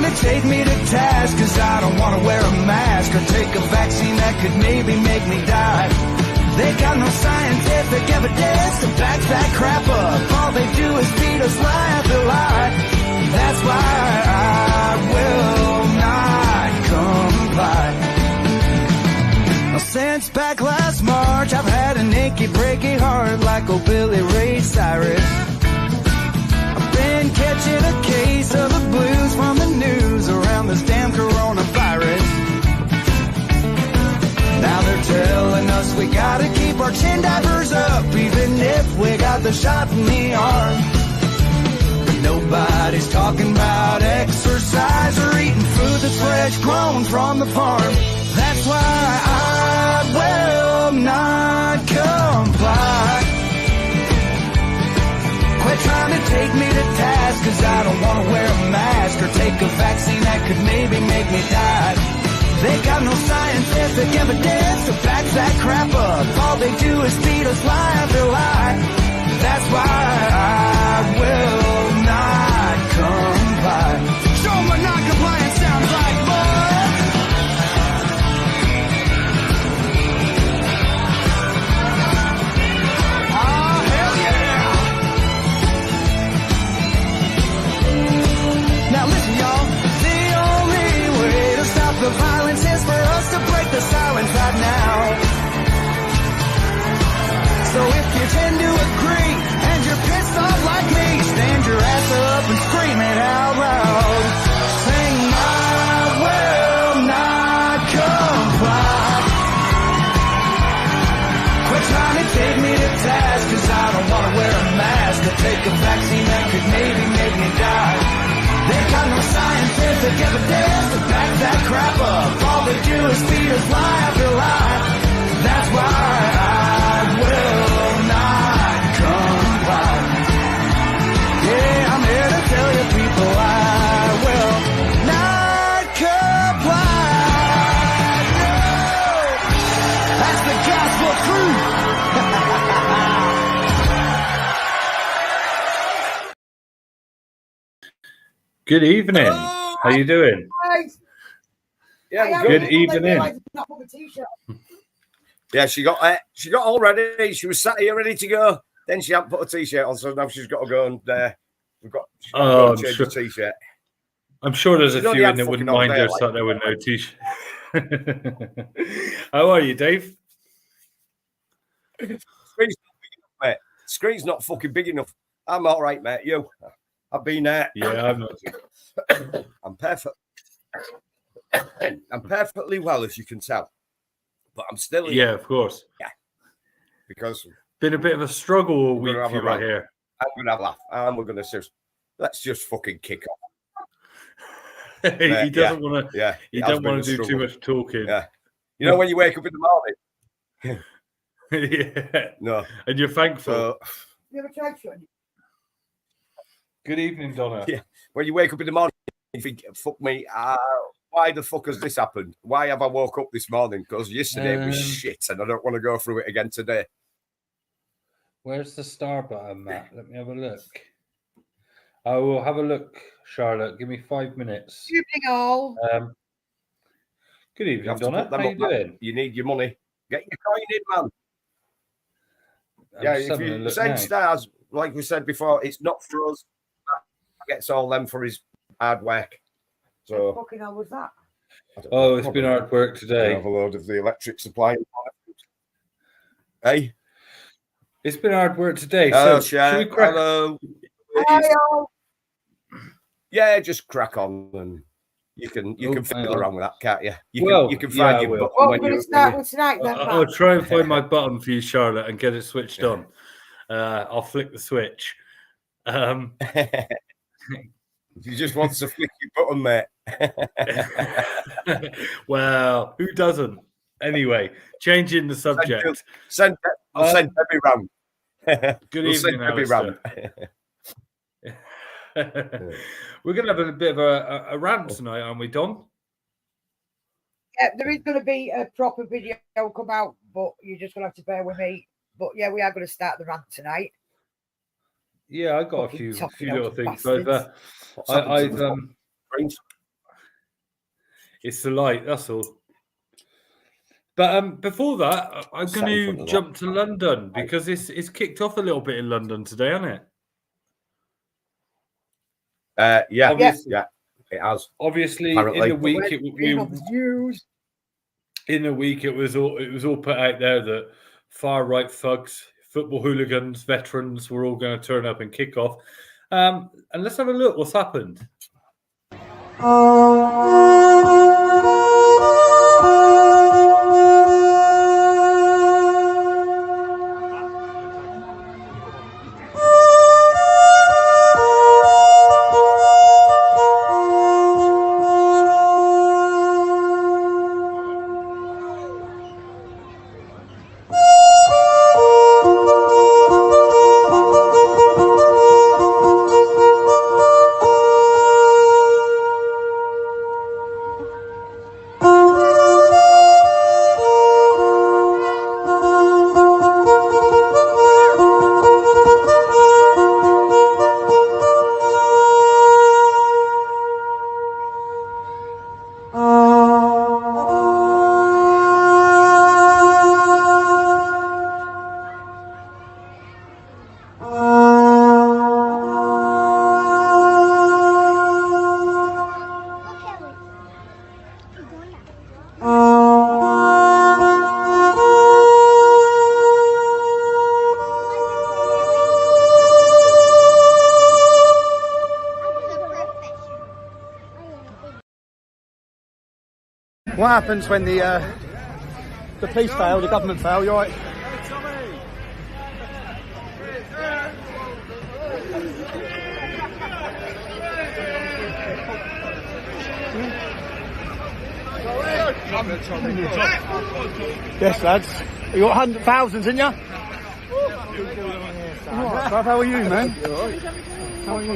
trying to take me to task, cause I don't wanna wear a mask or take a vaccine that could maybe make me die. They got no scientific evidence to back that crap up. All they do is feed us lie after lie. That's why I will not comply. Since back last March, I've had an achy, breaky heart like old Billy Ray Cyrus. I've been catching a case of the blues from the news around this damn coronavirus. Now they're telling us we gotta keep our chin divers up, even if we got the shot in the arm. But nobody's talking about exercise or eating food that's fresh grown from the farm. That's why I will not comply. Quit trying to take me to task, cause I don't want to wear a mask or take a vaccine that could maybe make me die. They got no scientific evidence to back that crap up. All they do is feed us lie after lie. That's why I will not comply. Show 'em what non-compliance sounds like, boy. The violence is for us to break the silence right now. So if you tend to agree and you're pissed off like me, stand your ass up and scream it out loud. Sing I will not comply. Quit trying to take me to task, cause I don't want to wear a mask or take a vaccine that could maybe make me die. They got no scientific evidence to back that crap up. All they do is feed us lie after lie. That's why I will not comply. Yeah, I'm here to tell you people I will not comply. No, that's the gospel truth. Good evening. How you doing? Yeah, good evening. Yeah, she got all ready. She was sat here ready to go. Then she hadn't put a t-shirt on, so now she's got to go and she's got to go and change the t-shirt. I'm sure there's a few in that wouldn't mind her sat there with no t-shirt. How are you, Dave? Screen's not big enough, mate. Screen's not fucking big enough. I'm all right, mate. You? I've been there. Yeah, I'm not. I'm perfect. I'm perfectly well, as you can tell, but I'm still here. Yeah, of course. Yeah, because been a bit of a struggle all week for you right here. I'm gonna have a laugh, and we're gonna let's just fucking kick off. He doesn't want to. Yeah, he don't want to do too much talking. Yeah, you know when you wake up in the morning. Yeah. No, and you're thankful. You ever tried shooting? Good evening, Donna. Yeah, when you wake up in the morning, you think, "Fuck me, why the fuck has this happened? Why have I woke up this morning? Because yesterday was shit, and I don't want to go through it again today." Where's the star button, Matt? Let me have a look. I will have a look, Charlotte. Give me 5 minutes. Good evening, all. Good evening, Donna. How you doing? You need your money. Get your coin in, man. Yeah, if you send stars, like we said before, it's not for us. Gets all them for his hard work. So what fucking hell was that? Oh, it's been hard work today. Have a load of the electric supply. Hey, it's been hard work today. Hello, so should we crack? Hello. Hello. Yeah, just crack on, and you can fiddle around with that, can't you? You can find your button. What we're going to start with tonight, then. I'll try and find my button for you, Charlotte, and get it switched on. I'll flick the switch. You just want to flick your button, mate. Well, who doesn't? Anyway, changing the subject. I'll send Debbie round. Good evening, Alistair. We're going to have a bit of a rant tonight, aren't we, Don? Yeah, there is going to be a proper video come out, but you're just going to have to bear with me. But yeah, we are going to start the rant tonight. Yeah, I got a few little things. I've It's the light, that's all. But before that, I'm going to jump to London because it's kicked off a little bit in London today, hasn't it? Yeah, obviously, yeah, it has. Obviously, Apparently. in the week, it was all put out there that far right thugs, football hooligans, veterans were all going to turn up and kick off. And let's have a look what's happened. What happens when the police fail, the government fail? You're right. Yes, lads. You got thousands, in ya? Bruv, how are you, man? How are you?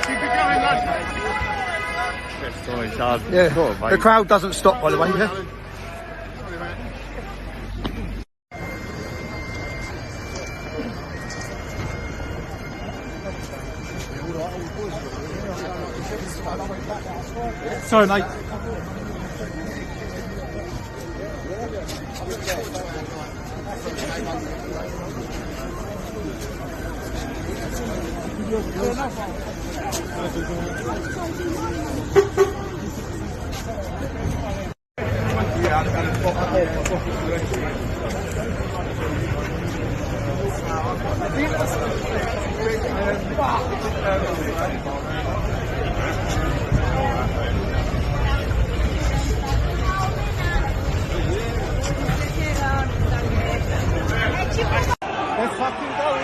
Keep it going, lads. Yeah, the crowd doesn't stop, by the way. Yeah? Sorry, mate. Let's fucking go in.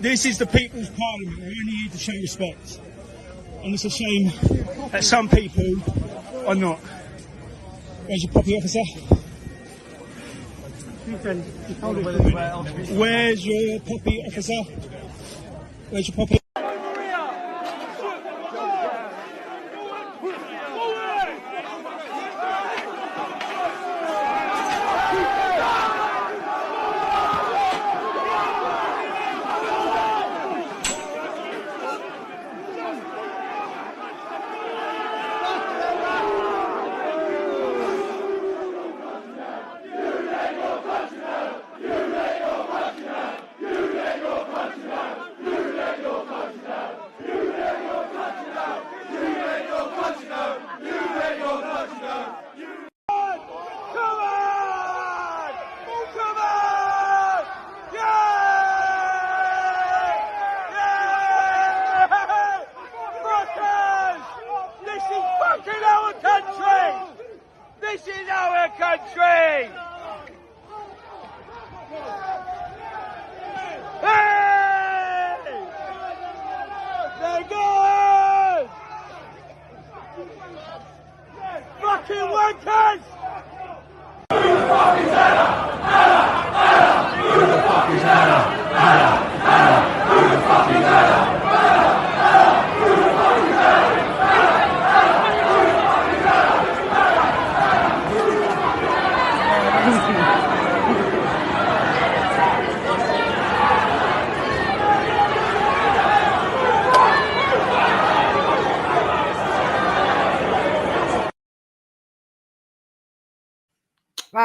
This is the People's Parliament. We're only here to show respect. And it's a shame that some people are not. Where's your property officer? Where's your property officer? Where's your property?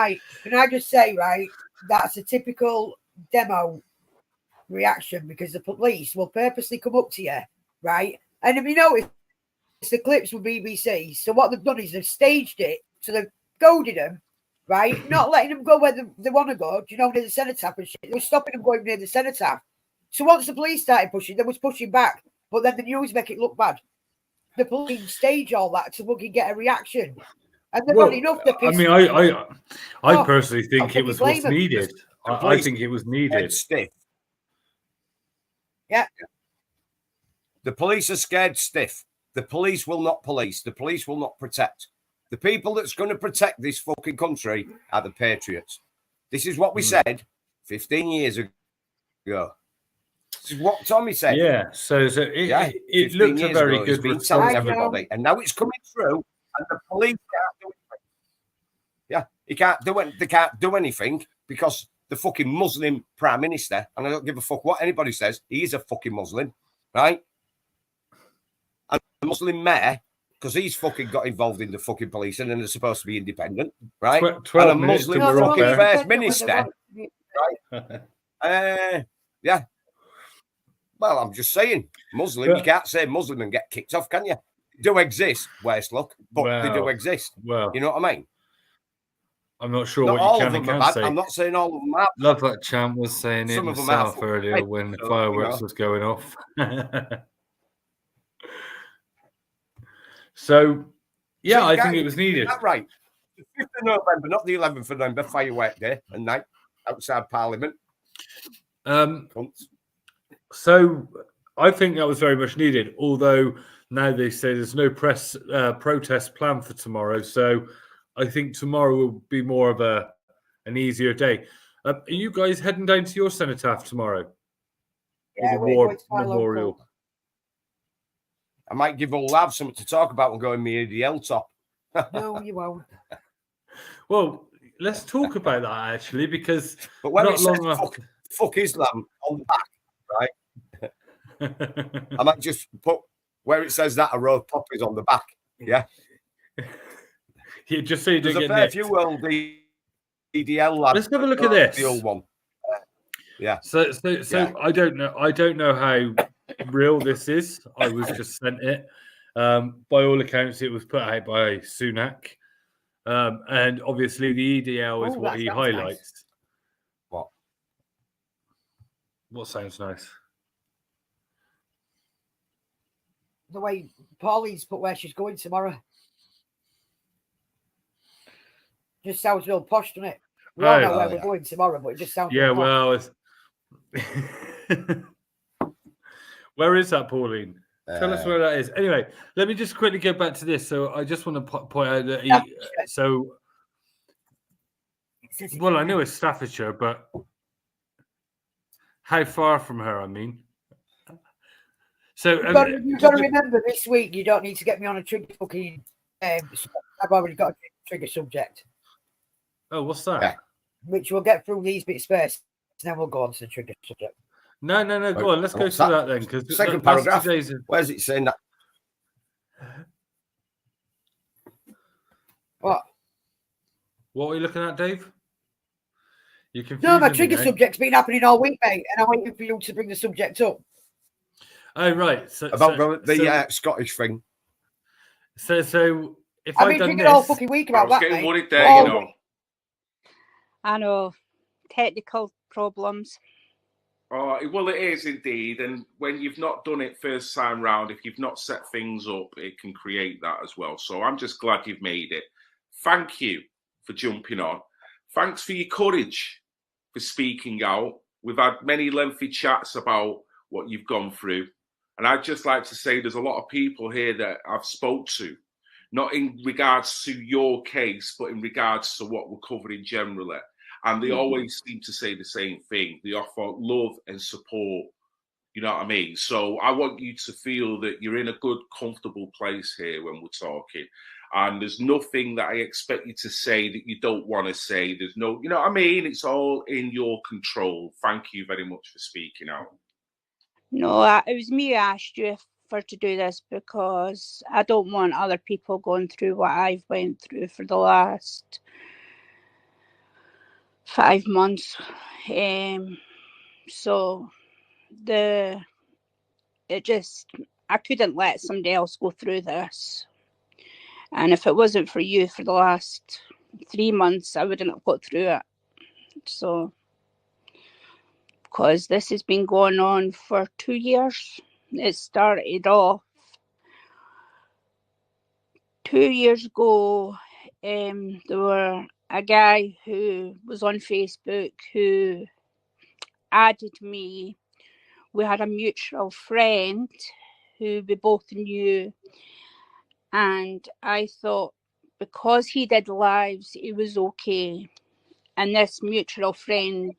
Right. Can I just say, right, that's a typical demo reaction because the police will purposely come up to you, right? And if you notice, the clips were BBC. So what they've done is they've staged it. So they've goaded them, right? Not letting them go where they want to go, near the cenotaph and shit. They were stopping them going near the cenotaph. So once the police started pushing, they was pushing back. But then the news make it look bad. The police stage all that to fucking get a reaction. And they've had enough to piss. I personally think it was what's needed. I think it was needed. Stiff. Yeah. The police are scared stiff. The police will not police. The police will not protect. The people that's going to protect this fucking country are the patriots. This is what we said 15 years ago. This is what Tommy said. Yeah. It looked a very good response. Telling everybody, and now it's coming through, and the police can't do anything. Yeah, they can't do anything because the fucking Muslim prime minister, and I don't give a fuck what anybody says, he is a fucking Muslim, right? And the Muslim mayor, because he's fucking got involved in the fucking police and they're supposed to be independent, right? 12 and a Muslim fucking first minister, right? Yeah. Well, I'm just saying, Muslim, you can't say Muslim and get kicked off, can you? They do exist, worse luck, but they do exist. Well, you know what I mean? I'm not sure not what you can and can't say. I'm not saying all of them are. Love that Champ was saying it himself earlier when the fireworks was going off. So, yeah, I think it was needed. That's right. The 5th of November, not the 11th of November, firework day and night outside Parliament. So, I think that was very much needed. Although now they say there's no protest planned for tomorrow. So, I think tomorrow will be more of an easier day. Are you guys heading down to your cenotaph tomorrow? Yeah, the war memorial. I might give all labs something to talk about and go in the ADL top. No, you won't. Well, let's talk about that actually, because but when it says fuck Islam on the back, right? I might just put where it says that a row of poppies on the back. Yeah. Yeah, just so you don't There's get a fair nicked. few the EDL lads. Let's have a look at this. The old one. Yeah. So I don't know how real this is. I was just sent it. By all accounts, it was put out by Sunak. And obviously the EDL is what he highlights. Nice. What sounds nice? The way Pauline's put where she's going tomorrow. Just sounds real posh, doesn't it? We all know where we're going tomorrow, but it just sounds real posh. Well, where is that, Pauline? Tell us where that is. Anyway, let me just quickly go back to this. So I just want to point out that I know it's Staffordshire, but how far from her? I mean, so you've got to remember this week. You don't need to get me on a trigger fucking. I've already got a trigger subject. Oh, what's that? Yeah. Which we'll get through these bits first, and then we'll go on to the trigger subject. No. Go on. Let's go to that then. Because the second paragraph. Where's it saying that? What? What are you looking at, Dave? You confused. No, my trigger subject's been happening all week, mate, and I'm waiting for you to bring the subject up. Oh, right. About the Scottish thing. So if I've been triggered all fucking week about that, getting mate. worried there, you know. I know. Technical problems. Oh, well, it is indeed. And when you've not done it first time round, if you've not set things up, it can create that as well. So I'm just glad you've made it. Thank you for jumping on. Thanks for your courage for speaking out. We've had many lengthy chats about what you've gone through. And I'd just like to say there's a lot of people here that I've spoke to, not in regards to your case, but in regards to what we're covering generally. And they always seem to say the same thing. They offer love and support. You know what I mean? So I want you to feel that you're in a good, comfortable place here when we're talking. And there's nothing that I expect you to say that you don't want to say. There's no, you know what I mean? It's all in your control. Thank you very much for speaking out. No, it was me who asked you to do this because I don't want other people going through what I've went through for the last 5 months. So I couldn't let somebody else go through this. And if it wasn't for you for the last 3 months, I wouldn't have got through it. So, because this has been going on for 2 years. It started off 2 years ago. There were a guy who was on Facebook who added me. We had a mutual friend who we both knew, and I thought because he did lives, it was okay. And this mutual friend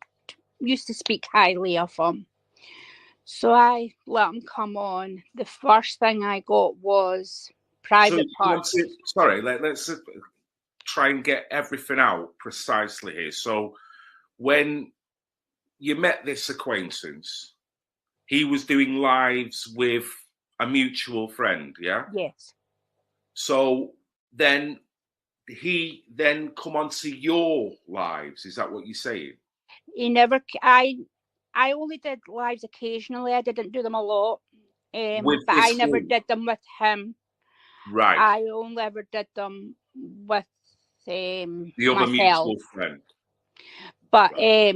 used to speak highly of him. So I let him come on. The first thing I got was private parts. Sorry, let's try and get everything out precisely here. So when you met this acquaintance, he was doing lives with a mutual friend, yeah? Yes. So then he then come onto your lives. Is that what you're saying? He never. I only did lives occasionally. I didn't do them a lot. But I never did them with him. Right. I only ever did them with the other myself. mutual friend. But I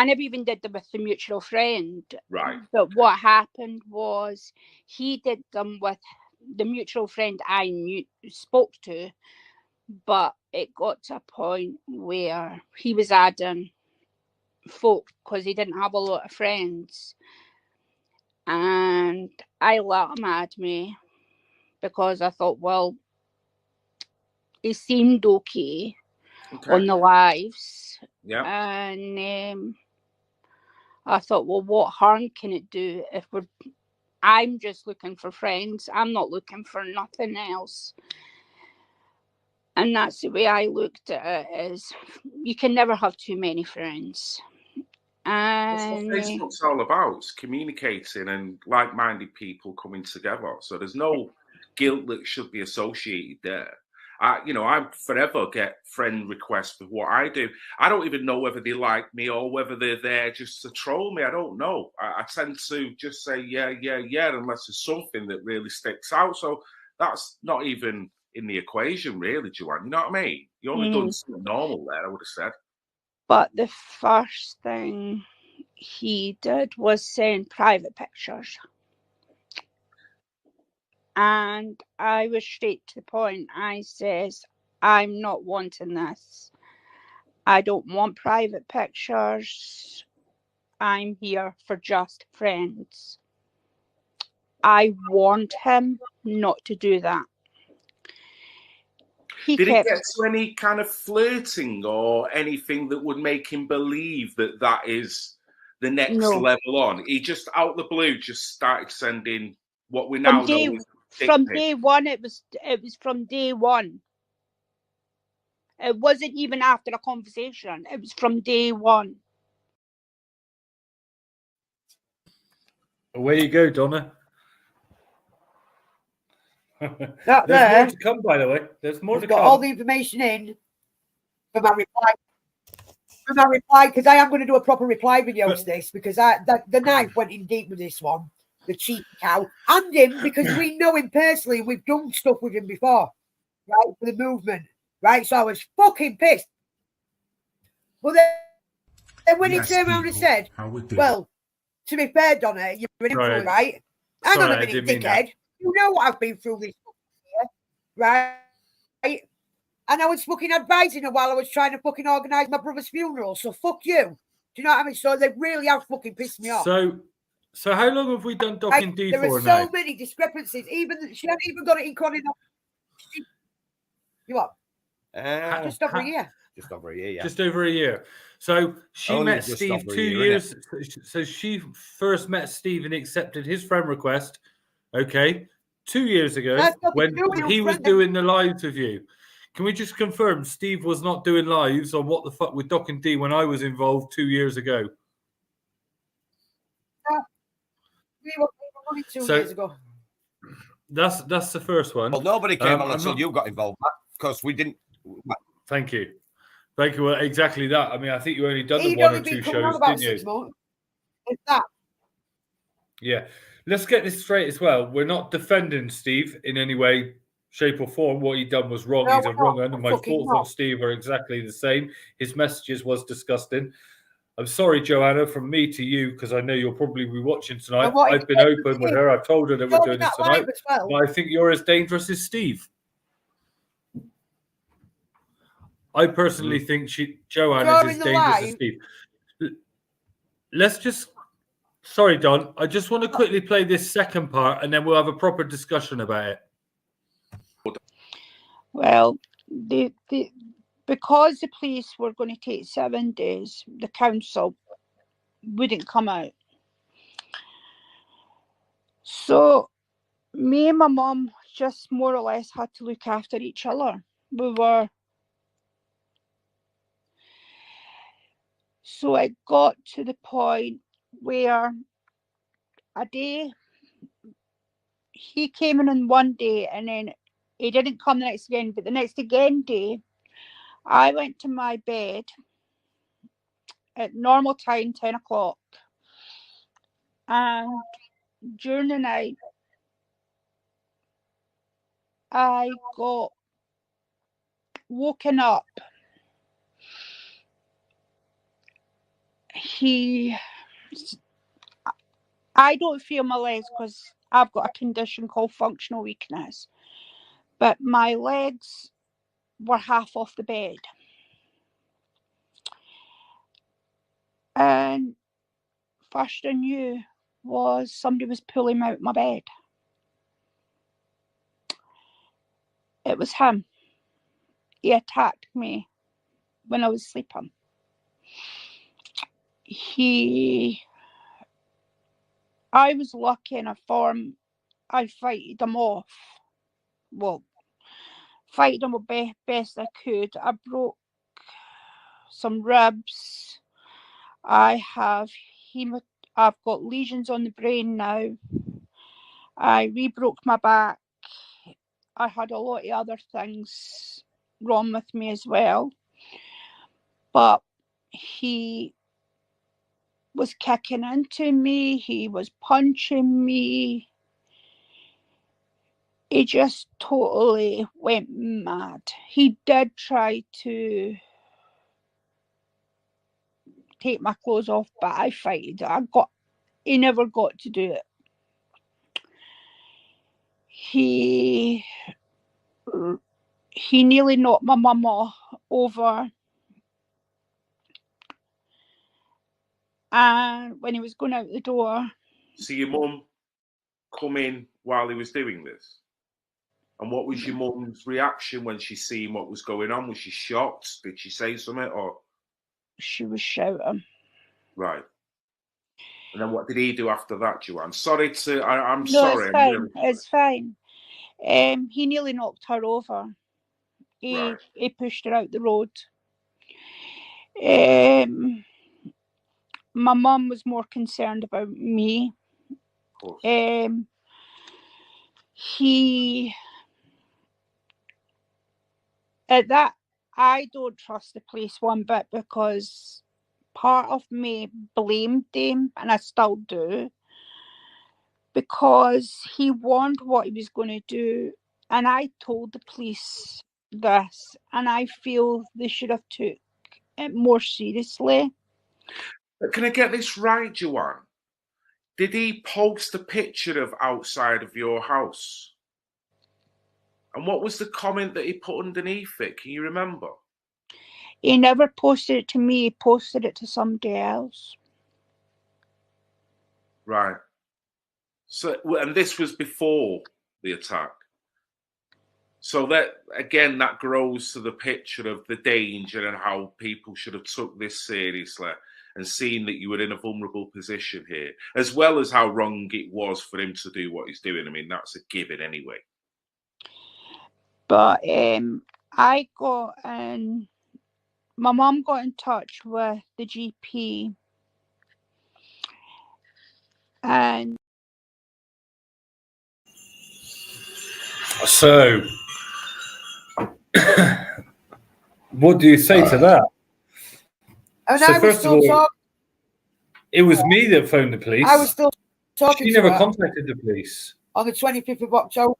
never even did them with the mutual friend. Right. But what happened was he did them with the mutual friend I spoke to, but it got to a point where he was adding folk because he didn't have a lot of friends, and I let him add me because I thought, well, it seemed okay on the lives. Yeah. And I thought, well, what harm can it do if I'm just looking for friends. I'm not looking for nothing else. And that's the way I looked at it, is you can never have too many friends. And that's what Facebook's all about. It's communicating and like-minded people coming together. So there's no guilt that should be associated there. I forever get friend requests for what I do. I don't even know whether they like me or whether they're there just to troll me. I don't know. I tend to just say, yeah, unless there's something that really sticks out. So that's not even in the equation, really, Joanne. You know what I mean? You only done something normal there, I would have said. But the first thing he did was send private pictures. And I was straight to the point. I says, I'm not wanting this. I don't want private pictures. I'm here for just friends. I warned him not to do that. Did it get to any kind of flirting or anything that would make him believe that is the next level on? He just out of the blue just started sending what we now know is from day one. It was from day one. It wasn't even after a conversation. It was from day one. Away you go, Donna. There's more to come, by the way. There's more to come. Got all the information in for my reply, because I am going to do a proper reply video to this, because the knife went in deep with this one, the cheeky cow, and him, because we know him personally. We've done stuff with him before, right, for the movement, right? So I was fucking pissed. Well, then when he turned around and said, well, to be fair, Donna, you're in for it, right? Hang on a minute, dickhead. You know what I've been through this year, right? And I was fucking advising her while I was trying to fucking organise my brother's funeral. So fuck you. Do you know what I mean? So they really have fucking pissed me off. So how long have we done Doc and Dee for now? There are so many discrepancies. Even she hasn't even got it in chronology. You what? Just over a year. Just over a year, yeah. Just over a year. So she met Steve 2 years. So she first met Steve and accepted his friend request. Okay, 2 years ago when he was doing the lives with you. Can we just confirm Steve was not doing lives on What the Fuck with Doc and Dee when I was involved 2 years ago? We were only 2 years ago. That's the first one. Well, nobody came on until you got involved, because we didn't. Thank you. Thank you. Well, exactly that. I mean, I think you only done He'd the one only or been two coming on shows, about didn't you? 6 months. If that. Yeah. Let's get this straight as well. We're not defending Steve in any way, shape, or form. What he done was wrong. No, He's a we're wrong not. un, and my Fucking thoughts not. on Steve are exactly the same. His messages was disgusting. I'm sorry, Joanna, from me to you, because I know you'll probably be watching tonight. And what I've he been did open with was her. I've told her that we're told doing me this that live tonight. as well. But I think you're as dangerous as Steve. I personally think Joanne is During as the dangerous as live, Steve. Let's just... Sorry, Don. I just want to quickly play this second part, and then we'll have a proper discussion about it. Well, because the police were going to take 7 days, the council wouldn't come out. So me and my mum just more or less had to look after each other. So it got to the point where a day he came in on one day and then he didn't come the next again, but the next again day I went to my bed at normal time, 10 o'clock, and during the night I got woken up. I don't feel my legs because I've got a condition called functional weakness, but my legs were half off the bed. And first I knew was somebody was pulling me out of my bed. It was him. He attacked me when I was sleeping. I was lucky in a form. I fighted him off. Well, fighted him best I could. I broke some ribs. I've got lesions on the brain now. I re-broke my back. I had a lot of other things wrong with me as well. But he was kicking into me. He was punching me. He just totally went mad. He did try to take my clothes off, but I fighted. He never got to do it. He nearly knocked my mum over. And when he was going out the door... So your mum come in while he was doing this? And what was your mum's reaction when she seen what was going on? Was she shocked? Did she say something, or...? She was shouting. Right. And then what did he do after that, Joanne? Sorry to... I'm no, sorry. It's fine. Really it's fine. He nearly knocked her over. He pushed her out the road. My mum was more concerned about me. Of course. At that, I don't trust the police one bit because part of me blamed him, and I still do, because he warned what he was going to do, and I told the police this, and I feel they should have took it more seriously. But can I get this right, Joanne? Did he post a picture of outside of your house? And what was the comment that he put underneath it? Can you remember? He never posted it to me. He posted it to somebody else. Right. So, and this was before the attack. So that, again, that grows to the picture of the danger and how people should have took this seriously and seen that you were in a vulnerable position here, as well as how wrong it was for him to do what he's doing. I mean, that's a given anyway. But I got in... My mum got in touch with the GP, and so What do you say to that? And So I was first of still all, talking. it was me that phoned the police. I was still talking She to never her contacted the police. on the 25th of October.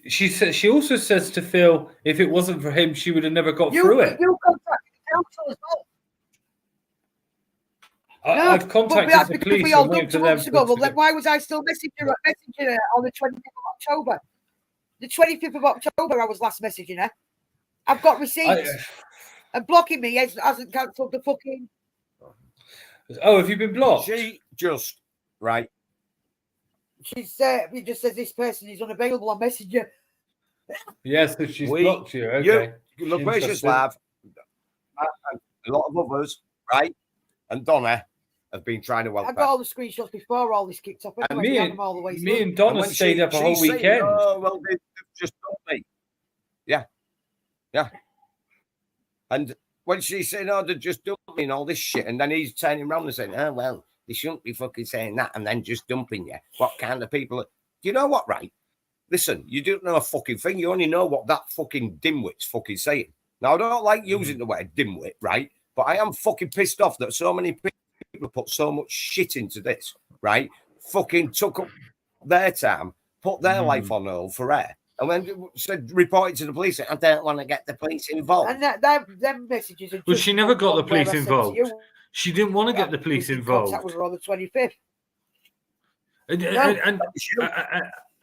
She said. She also says to Phil, if it wasn't for him, she would have never got through it. You contacted the council as well. I've contacted the police. We all I'm done waiting 2 for them. months ago. Well, then why was I still messaging her on the 25th of October? The 25th of October, I was last messaging her. I've got receipts. And blocking me hasn't cancelled the fucking. Oh, have you been blocked? She just right. She's it just says this person is unavailable on Messenger. Yes, so she's blocked you. Okay. Look, Gracious Lab, a lot of others, right? And Donna have been trying to help. I got all the screenshots before all this kicked off. Anyway, and me and Donna stayed up a whole weekend. Saying, oh, well, they've just done me. Yeah. And when she's saying, oh, they've just dumped me and all this shit, and then he's turning around and saying, oh, well, they shouldn't be fucking saying that and then just dumping you. What kind of people do you know what, right? Listen, you don't know a fucking thing. You only know what that fucking dimwit's fucking saying. Now, I don't like using the word dimwit, right? But I am fucking pissed off that so many people put so much shit into this, right? Fucking took up their time, put their life on hold for air. And then said, report it to the police. I don't want to get the police involved. And them messages are just. Well, she never got the police involved. She didn't want to get the police involved. Contact with her on the 25th.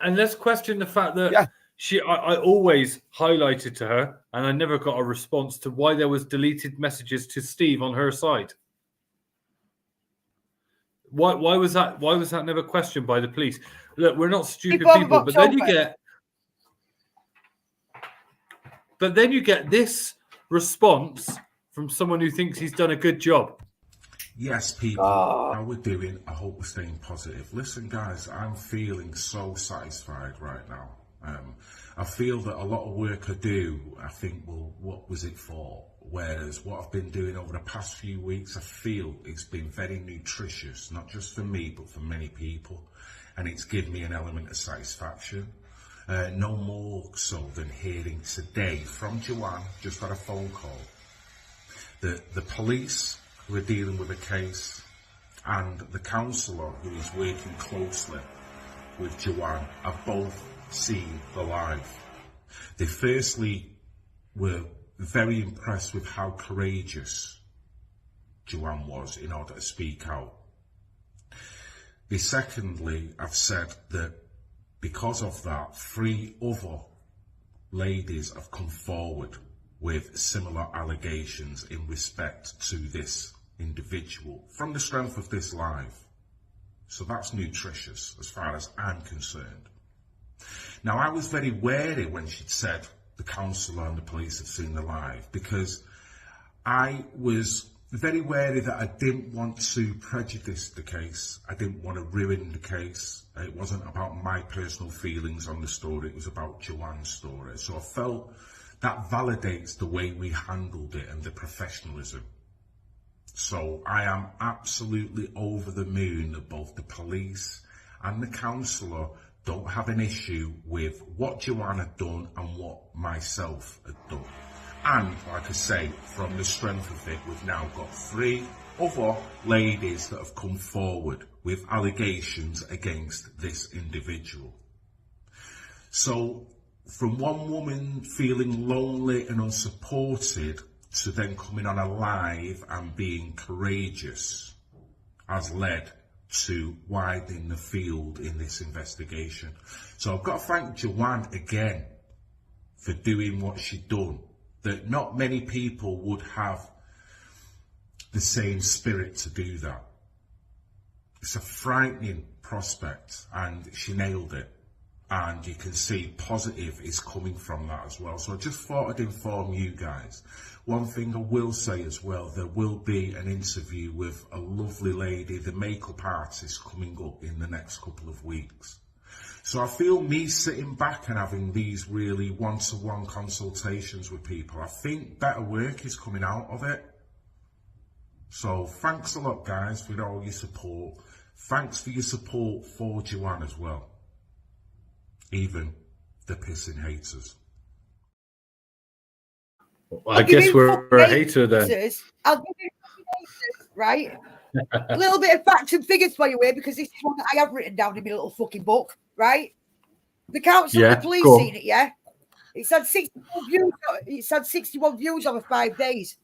And let's question the fact that I always highlighted to her, and I never got a response to why there was deleted messages to Steve on her side. Why was that? Why was that never questioned by the police? Look, we're not stupid people, but then you get this response from someone who thinks he's done a good job. Yes, people, how we're doing. I hope we're staying positive. Listen, guys, I'm feeling so satisfied right now. I feel that a lot of work I do, I think, well, what was it for? Whereas what I've been doing over the past few weeks, I feel it's been very nutritious, not just for me, but for many people. And it's given me an element of satisfaction. No more so than hearing today from Joanne, just had a phone call, that the police who are dealing with a case and the counsellor who is working closely with Joanne have both seen the live. They firstly were very impressed with how courageous Joanne was in order to speak out. They secondly have said that because of that, 3 other ladies have come forward with similar allegations in respect to this individual from the strength of this live. So that's nutritious as far as I'm concerned. Now, I was very wary when she'd said the counsellor and the police had seen the live, because I was very wary that I didn't want to prejudice the case. I didn't want to ruin the case. It wasn't about my personal feelings on the story. It was about Joanne's story. So I felt that validates the way we handled it and the professionalism. So I am absolutely over the moon that both the police and the counsellor don't have an issue with what Joanne had done and what myself had done. And, like I say, from the strength of it, we've now got 3 other ladies that have come forward with allegations against this individual. So, from one woman feeling lonely and unsupported to then coming on a live and being courageous has led to widen the field in this investigation. So I've got to thank Joanne again for doing what she'd done, that not many people would have the same spirit to do that. It's a frightening prospect, and she nailed it. And you can see positive is coming from that as well. So I just thought I'd inform you guys. One thing I will say as well, there will be an interview with a lovely lady, the makeup artist, coming up in the next couple of weeks. So I feel me sitting back and having these really one-to-one consultations with people, I think better work is coming out of it. So thanks a lot, guys, for all your support. Thanks for your support for Joanne as well. Even the pissing haters. I guess we're a hater then. I'll give you haters, right? A little bit of facts and figures for you here, because this is one that I have written down in my little fucking book, right? The council and the police seen it, yeah? It's had 61 views. It's had 61 views over 5 days.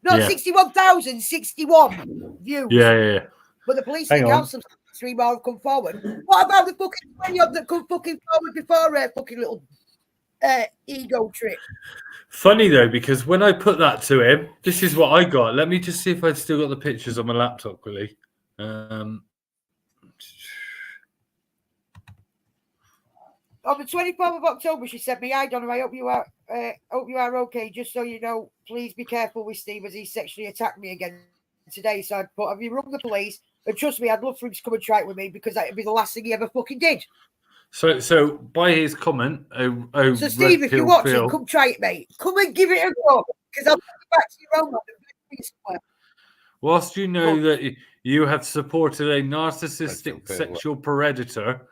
Not 61,000, 61 views. Yeah. But the police and the council, 3 more have come forward. What about the fucking 20 that come fucking forward before a fucking little ego trip? Funny though, because when I put that to him, this is what I got. Let me just see if I've still got the pictures on my laptop, quickly. On the 24th of October, she said, "Me, I don't know. I hope you are okay. Just so you know, please be careful with Steve, as he sexually attacked me again today. So I'd put, have you rung the police? And trust me, I'd love for him to come and try it with me, because that'd be the last thing he ever fucking did." So by his comment, so Steve, if you're watching, come try it, mate. Come and give it a go, because I'll put you back to your own man. Whilst you know that you have supported a narcissistic sexual predator,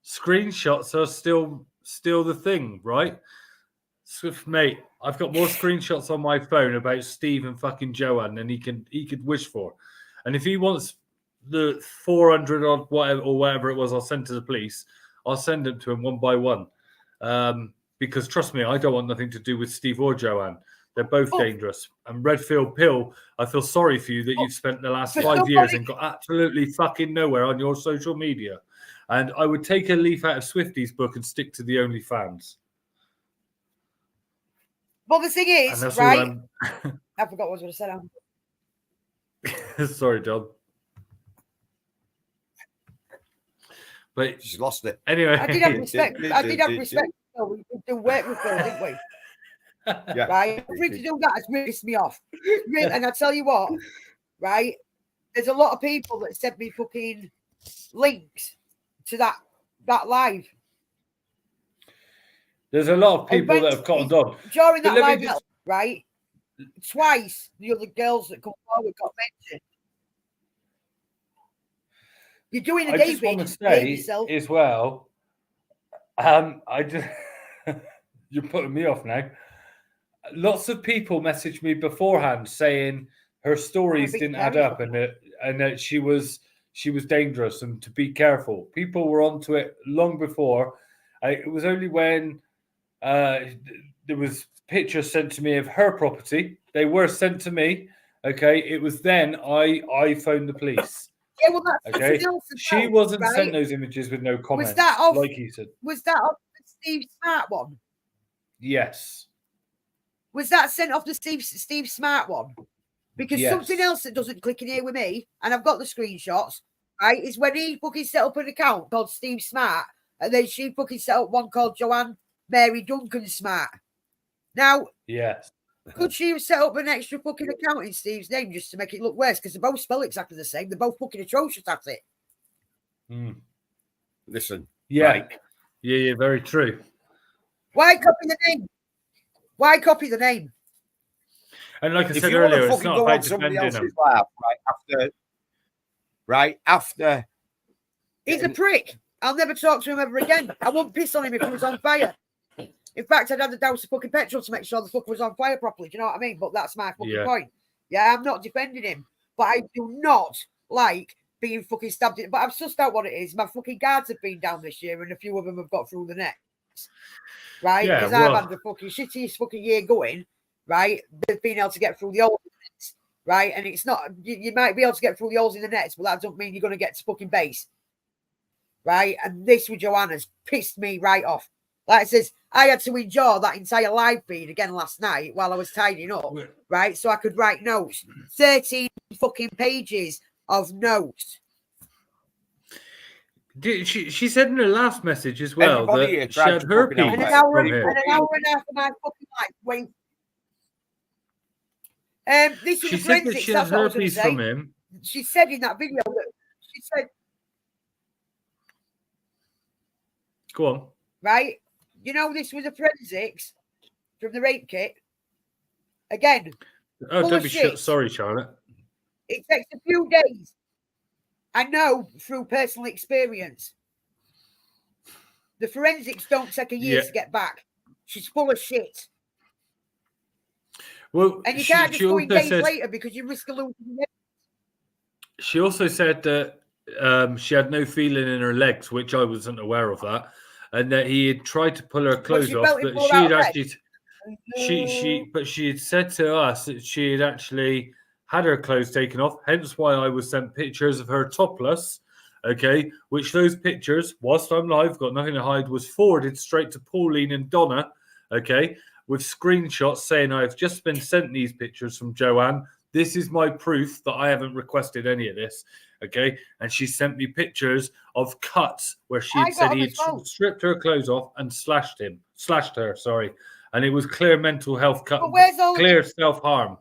screenshots are still the thing, right? Swift, mate, I've got more screenshots on my phone about Steve and fucking Joanne than he could wish for. And if he wants the 400 odd whatever it was, I'll send to the police. I'll send them to him one by one. Because trust me, I don't want nothing to do with Steve or Joanne. They're both dangerous. And Redfield Pill, I feel sorry for you that you've spent the last 5 years and got absolutely fucking nowhere on your social media. And I would take a leaf out of Swifty's book and stick to the OnlyFans. Well, the thing is, right? I forgot what I was going to say. Sorry, John. But she's lost it. Anyway, I did have respect. So we did do work with Phil, didn't we? Yeah. Right. For him to do that has pissed me off. And I tell you what, right? There's a lot of people that sent me fucking links to that live. There's a lot of people that have cottoned on. During that live, right? Twice the other girls that come forward got mentioned. You're doing a I just want to say as well, you're putting me off now. Lots of people messaged me beforehand saying her stories didn't add up and that she was dangerous and to be careful. People were onto it long before. It was only when there was pictures sent to me of her property. They were sent to me. Okay, it was then I phoned the police. Yeah, well, that's okay. She wasn't sent those images with no comments. Was that off? Like he said. Was that off the Steve Smart one? Yes. Was that sent off the Steve Smart one? Because something else that doesn't click in here with me, and I've got the screenshots, right, is when he fucking set up an account called Steve Smart, and then she fucking set up one called Joanne Marry Smart. Now, yes. Could she have set up an extra fucking account in Steve's name just to make it look worse? Because they both spell exactly the same. They're both fucking atrocious at it. Listen. Yeah. Right. Yeah, very true. Why copy the name? Why copy the name? And like I said earlier, it's not about defending him. Right after. He's a prick. I'll never talk to him ever again. I won't piss on him if he was on fire. In fact, I'd have to douse the fucking petrol to make sure the fucker was on fire properly. Do you know what I mean? But that's my fucking point. Yeah, I'm not defending him. But I do not like being fucking stabbed in. But I've sussed out what it is. My fucking guards have been down this year and a few of them have got through the nets. Right? Because I've had the fucking shittiest fucking year going. Right? They've been able to get through the holes in the nets. Right? And it's not, you might be able to get through the holes in the nets, but that doesn't mean you're going to get to fucking base. Right? And this with Joanna's pissed me right off. Like it says, I had to endure that entire live feed again last night while I was tidying up, right? So I could write notes. 13 fucking pages of notes. She said in her last message as well that she had her piece and an hour and a half of my fucking life. Wait. This is she said that she had her piece from him. She said in that video that she said, go on. Right? You know, this was a forensics from the rape kit. Again. Oh, don't be sorry, Charlotte. It takes a few days. I know through personal experience. The forensics don't take a year to get back. She's full of shit. Well, and you can't just go in days later because you risk losing it. She also said that she had no feeling in her legs, which I wasn't aware of that, and that he had tried to pull her clothes off, but she had actually, but she had said to us that she had actually had her clothes taken off. Hence why I was sent pictures of her topless. Okay, which those pictures, whilst I'm live, got nothing to hide, was forwarded straight to Pauline and Donna. Okay, with screenshots saying I've just been sent these pictures from Joanne. This is my proof that I haven't requested any of this. Okay, and she sent me pictures of cuts where she had said he had stripped her clothes off and slashed her. Sorry, and it was clear mental health cut, clear self-harm.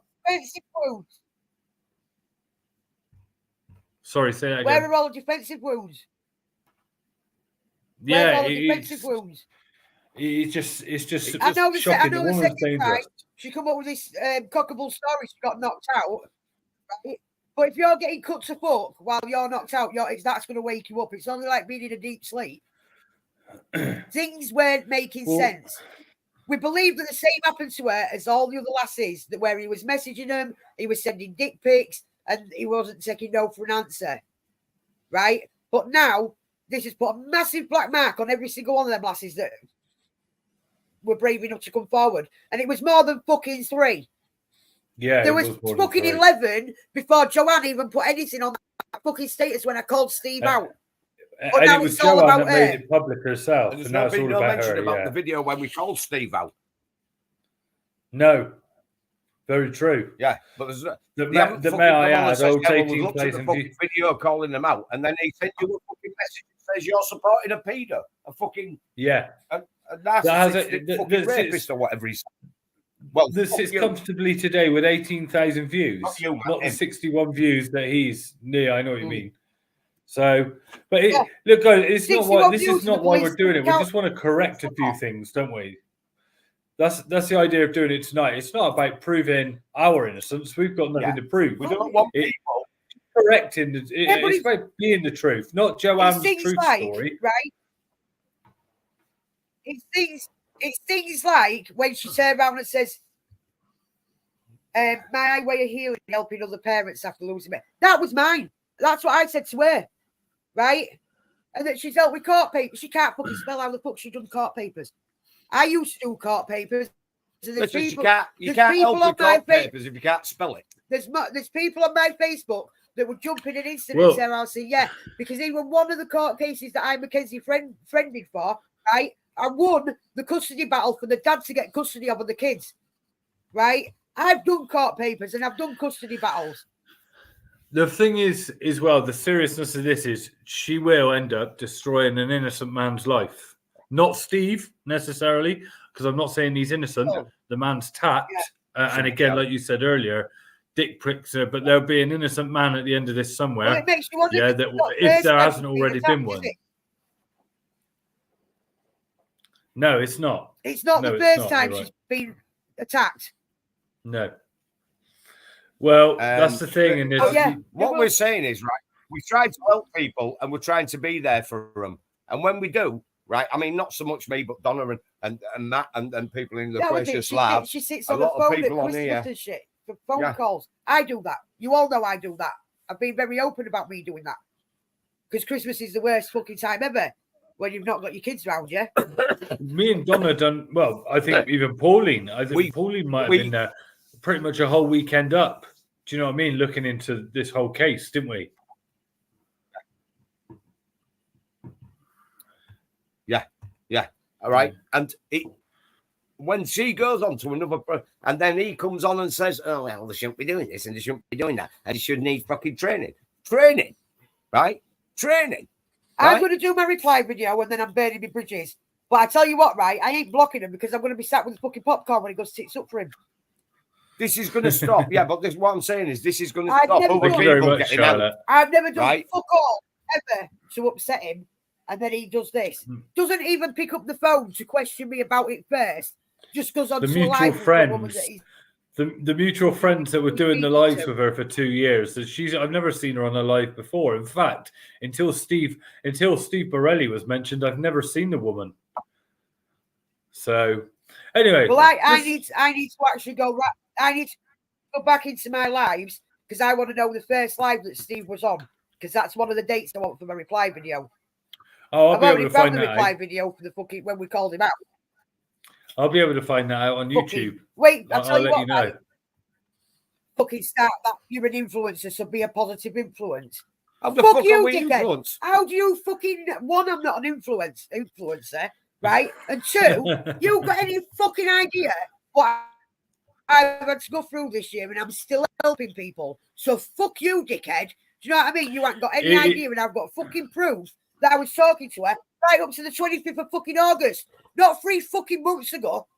Sorry, say that again. Where are all defensive wounds? Yeah, defensive wounds. It's just I know the shocking. second time she come up with this cockable story. She got knocked out, right? But if you're getting cut to fuck while you're knocked out, that's going to wake you up. It's only like being in a deep sleep. Things weren't making sense. We believe that the same happened to her as all the other lasses, that where he was messaging them, he was sending dick pics, and he wasn't taking no for an answer, right? But now this has put a massive black mark on every single one of them lasses that were brave enough to come forward, and it was more than fucking 3. Yeah, there was fucking 11 before Joanne even put anything on that fucking status when I called Steve out. But now it's all about her. Made it public herself, and now it's all about her. About the video when we called Steve out. No, very true. Yeah, but there's the may I add, old 18,000 video calling them out, and then he sent you a fucking message that says you're supporting a pedo, a fucking a narcissistic fucking rapist or whatever he's. Well, this is comfortably today with 18,000 views, not the 61 views that he's near. I know what you mean. So, but look, guys, it's not why this is not why we're doing it. We just want to correct a few things, don't we? That's the idea of doing it tonight. It's not about proving our innocence. We've got nothing to prove. We don't want people correcting. It's about being the truth, not Joanne's truth story, right? It's things like when she turned around and says, my way of healing, helping other parents after losing me. That was mine. That's what I said to her, right? And that she's dealt with court papers. She can't fucking spell how the fuck she done court papers. I used to do court papers. So listen, you can't help with court papers if you can't spell it. There's people on my Facebook that would jump in an instant and say, I'll say, yeah, because even one of the court cases that I Mackenzie friended for, right? I won the custody battle for the dad to get custody of the kids, right? I've done court papers and I've done custody battles. The thing is, the seriousness of this is she will end up destroying an innocent man's life. Not Steve, necessarily, because I'm not saying he's innocent. No. The man's tapped. Yeah. And again, like you said earlier, dick pricks her, but there'll be an innocent man at the end of this somewhere. Well, it makes you wonder if there hasn't already been one. No, it's not. It's not the first time she's been attacked. No. Well, that's the thing. And what we're saying is, right, we try to help people and we're trying to be there for them. And when we do, right, I mean, not so much me, but Donna and Matt and people in the Gracious Lab. She sits on the phone at Christmas and shit for phone calls. I do that. You all know I do that. I've been very open about me doing that. Because Christmas is the worst fucking time ever. When you've not got your kids around you. Me and Donna done well. I think even Pauline. I think Pauline might have been there pretty much a whole weekend up. Do you know what I mean? Looking into this whole case, didn't we? Yeah. All right. And when she goes on to another, and then he comes on and says, "Oh well, they shouldn't be doing this and they shouldn't be doing that, and they should need fucking training, right? Training." I'm going to do my reply video and then I'm burning my bridges. But I tell you what, right? I ain't blocking him because I'm going to be sat with the fucking popcorn when he goes tits up for him. This is going to stop. Yeah, but what I'm saying is this is going to stop other people getting out. I've never done fuck all ever to upset him. And then he does this. Doesn't even pick up the phone to question me about it first. Just goes on the to mutual friends. The mutual friends that were doing the lives with her for 2 years. I've never seen her on a live before. In fact, until Steve Borelli was mentioned, I've never seen the woman. So, anyway. Well, I need to actually go. I need to go back into my lives because I want to know the first live that Steve was on because that's one of the dates I want for my reply video. Oh, I've already found the reply video for the fucking when we called him out. I'll be able to find that out on YouTube. Wait, I'll tell you let what, you know. right? Fucking start that. You're an influencer, so be a positive influence. Fuck you, dickhead. How do you fucking one? I'm not an influencer, right? And two, you got any fucking idea what I've had to go through this year, and I'm still helping people. So fuck you, dickhead. Do you know what I mean? You haven't got any idea, and I've got fucking proof that I was talking to her right up to the 25th of fucking August, not 3 fucking months ago.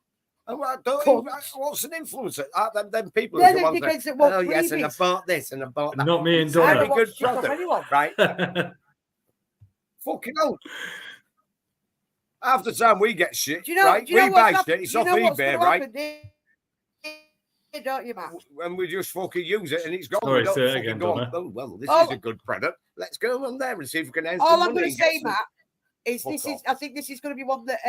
What's an influencer? Them people They're who the come on dickheads there, that want oh yes, and I freebies. bought this and I bought that. Not me and It's Donna. very good product, anyone. right? Fucking hell. Half the time we get shit, right? We buy shit, it's off eBay, right? Don't you, Matt? And we just fucking use it and it's gone. Sorry, we don't say it fucking again, go Donna. on, oh, well, this is a good product. Let's go on there and see if we can earn some All money. I'm going to say, Matt, is Fuck this off. is. I think this is going to be one that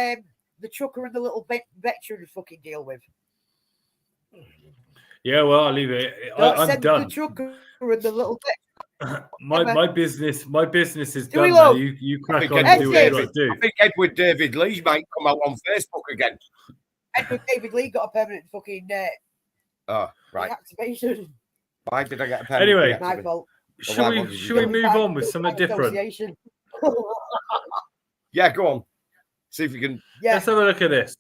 the trucker and the little veteran fucking deal with. Yeah, well, I'll leave it. I'm Send done. the trucker and the little My business is Do we done now. look? You crack I on think and do what you got to do. I think Edward David Lee might come out on Facebook again. Edward David Lee got a permanent fucking Oh, right. reactivation. Why did I get a permanent Anyway, My fault. Should we move on with something different? Yeah, go on. See if you can. Yeah. Let's have a look at this.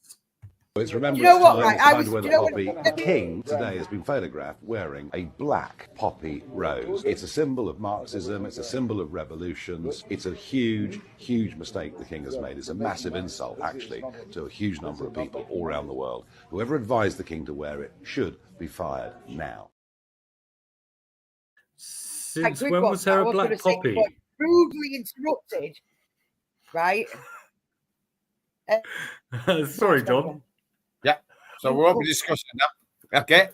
It's remembrance You know what, time. right? It's I time was- to wear the you know what- poppy. The king today has been photographed wearing a black poppy rose. It's a symbol of Marxism. It's a symbol of revolutions. It's a huge, huge mistake the king has made. It's a massive insult, actually, to a huge number of people all around the world. Whoever advised the king to wear it should be fired now. Since when was there a black poppy? Rudely interrupted, right? Sorry, John. Yeah. So we're all discussing that. Okay.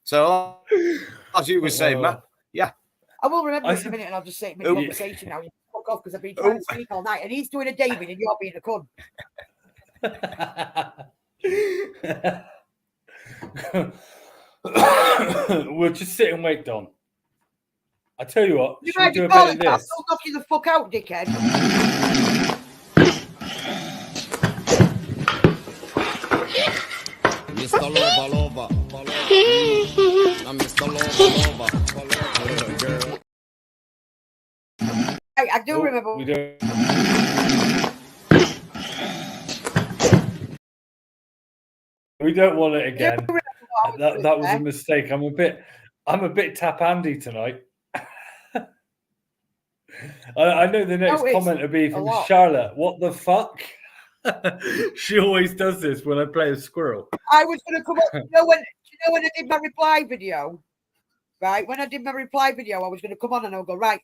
So as you were saying, Matt. Yeah. I will remember it in a minute, and I'll just say it mid-conversation now. Fuck off, because I've been trying to speak all night, and he's doing a David, and you're being a cunt. We'll just sit and wait, Don. I tell you what, You should we might do be a bit calling of that. this? I'll knock you the fuck out, dickhead. Mr. Lover, lover, I'm Mr. Lover, girl. I do remember. We don't. We don't want it again. That was a mistake. I'm a bit tap handy tonight. I know the next comment will be from Charlotte. What the fuck? She always does this when I play a squirrel. I was going to come up. You know when I did my reply video, right? When I did my reply video, I was going to come on and I'll go right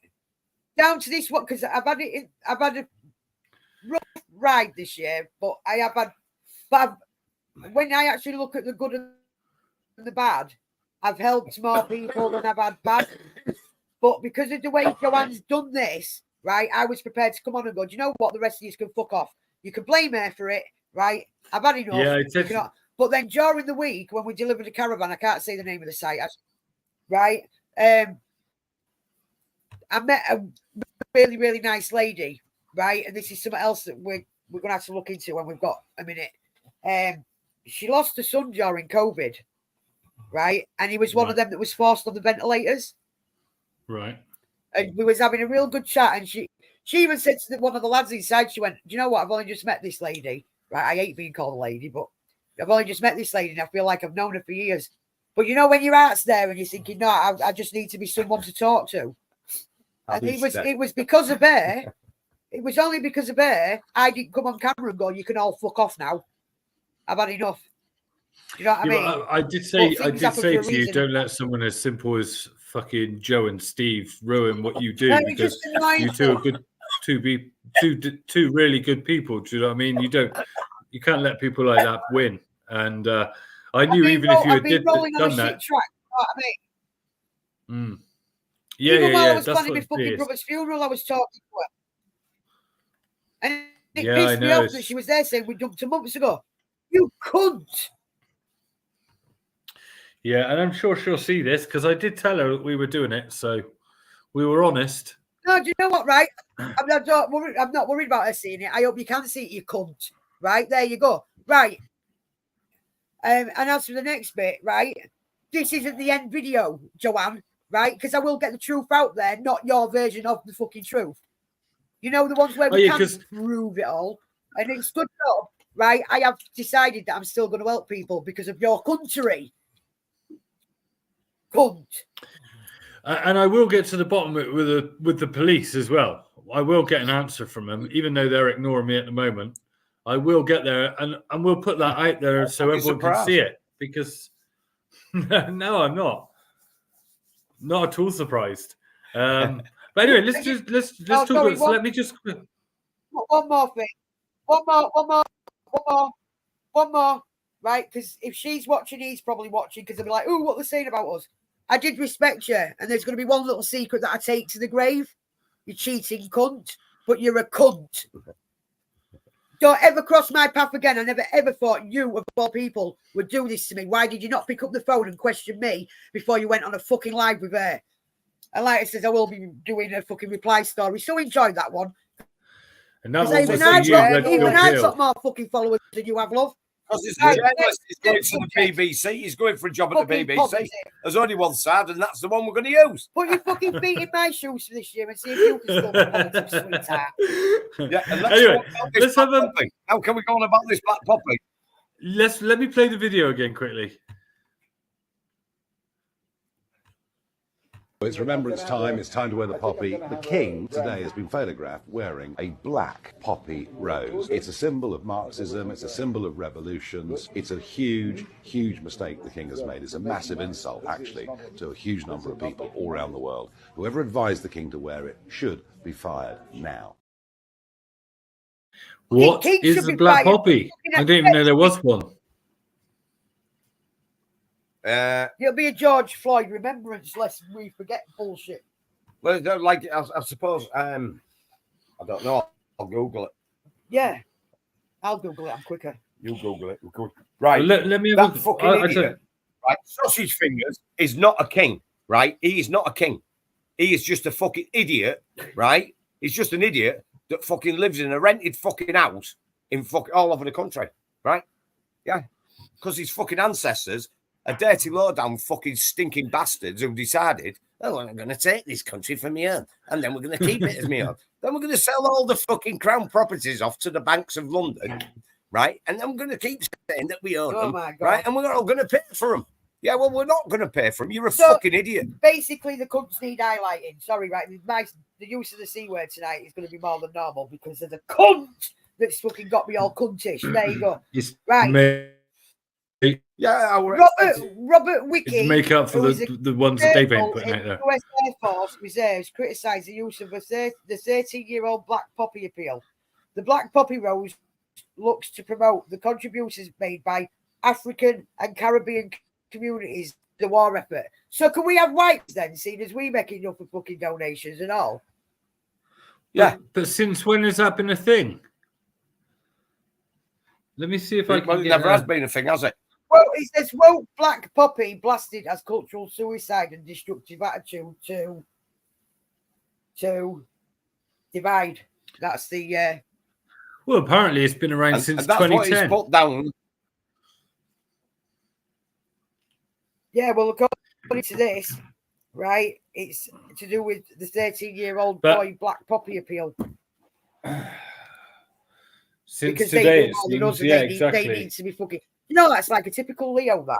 down to this one because I've had a rough ride this year, but when I actually look at the good and the bad, I've helped more people than I've had bad. But because of the way Joanne's done this, right, I was prepared to come on and go, do you know what? The rest of you can fuck off. You can blame her for it, right? I've had enough. Yeah, but then during the week when we delivered a caravan, I can't say the name of the site, right? I met a really, really nice lady, right? And this is something else that we're going to have to look into when we've got a minute. She lost her son during COVID, right? And he was one of them that was forced on the ventilators. Right. And we was having a real good chat, and she even said to one of the lads inside, she went, do you know what? I've only just met this lady. Right, I hate being called a lady, but I've only just met this lady, and I feel like I've known her for years. But you know when your heart's there and you're thinking, no, I just need to be someone to talk to. And it was because of her. It was only because of her I didn't come on camera and go, you can all fuck off now. I've had enough. Do you know what I mean? I did say to you, don't let someone as simple as fucking Joe and Steve ruin what you do, because you two are good two really good people. Do you know what I mean? You can't let people like that win. And I knew even if you had done that. Track, you know what I mean? Yeah, even while I was that's planning my fucking brother's funeral, I was talking to her. And it I pissed me know. off that she was there saying we dumped her months ago. You cunt. Yeah, and I'm sure she'll see this because I did tell her that we were doing it, so we were honest. No, do you know what, right? I'm not worried about her seeing it. I hope you can see it, you cunt. Right, there you go. Right. And as for the next bit, right, this isn't the end video, Joanne, right? Because I will get the truth out there, not your version of the fucking truth. You know, the ones where we can't prove it all. And it's good job, right? I have decided that I'm still going to help people because of your country. Cunt. And I will get to the bottom of it with the police as well. I will get an answer from them, even though they're ignoring me at the moment. I will get there, and we'll put that out there so everyone can see it. Because no, I'm not at all surprised. But anyway, let's talk. Sorry, let me just one more thing. One more. Right, because if she's watching, he's probably watching because they'll be like, "Ooh, what they're saying about us." I did respect you, and there's going to be one little secret that I take to the grave. You cheating cunt, but you're a cunt. Don't ever cross my path again. I never ever thought you, of all people, would do this to me. Why did you not pick up the phone and question me before you went on a fucking live with her? And like I said, I will be doing a fucking reply story. So enjoy that one. And that even I've got more fucking followers than you have, love. Because he's going to the BBC. He's going for a job at the BBC. There's only one side, and that's the one we're going to use. Put your fucking feet in my shoes for this year and see if you can still be politics, sweetheart. Yeah, and let's have a... How can we go on about this black poppy? Let me play the video again quickly. It's remembrance time. It's time to wear the poppy. The king today has been photographed wearing a black poppy rose. It's a symbol of Marxism. It's a symbol of revolutions. It's a huge, huge mistake the king has made. It's a massive insult, actually, to a huge number of people all around the world. Whoever advised the king to wear it should be fired now. What is the black poppy? I didn't even know there was one. It'll be a George Floyd remembrance lest we forget bullshit. Well, like I suppose I don't know. I'll Google it. Yeah, I'll Google it. I'm quicker. You Google it. Right. Well, let me that fucking idiot. Right, Sausage Fingers is not a king. Right, he is not a king. He is just a fucking idiot. Right, he's just an idiot that fucking lives in a rented fucking house in fucking all over the country. Right? Yeah, because his fucking ancestors. A dirty, low-down, fucking stinking bastards who decided, oh, I'm going to take this country for me own, and then we're going to keep it as me own. Then we're going to sell all the fucking crown properties off to the banks of London, right? And then we're going to keep saying that we own them, right? And we're all going to pay for them. Yeah, well, we're not going to pay for them. You're a fucking idiot. Basically, the cunts need highlighting. Sorry, right? The use of the C word tonight is going to be more than normal because of the cunt that's fucking got me all cuntish. There you go. Right. Yeah, Robert Wiki, make up for the ones that they've been putting out there. US Air Force Reserves criticised the use of the 13-year-old Black Poppy appeal. The Black Poppy Rose looks to promote the contributions made by African and Caribbean communities to the war effort. So can we have rights then, seeing as we make enough for fucking donations and all? Yeah, but since when has that been a thing? Let me see if I can. It never has been a thing, has it? Well, it says, "Well, Black Poppy blasted as cultural suicide and destructive attitude to divide." That's the. Well, apparently it's been around since 2010. What he's put down. Yeah, well, according to this, right, it's to do with the 13-year-old boy Black Poppy appeal. Since because today, they need to be fucking. You know, that's like a typical Leo, that.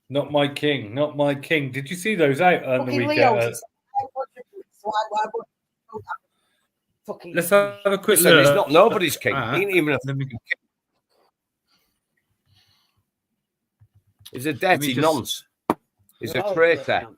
Not my king, not my king. Did you see those out on the weekend? Let's have a quick look. He's not nobody's king. He ain't even a king. He's a dirty nonce. He's a traitor.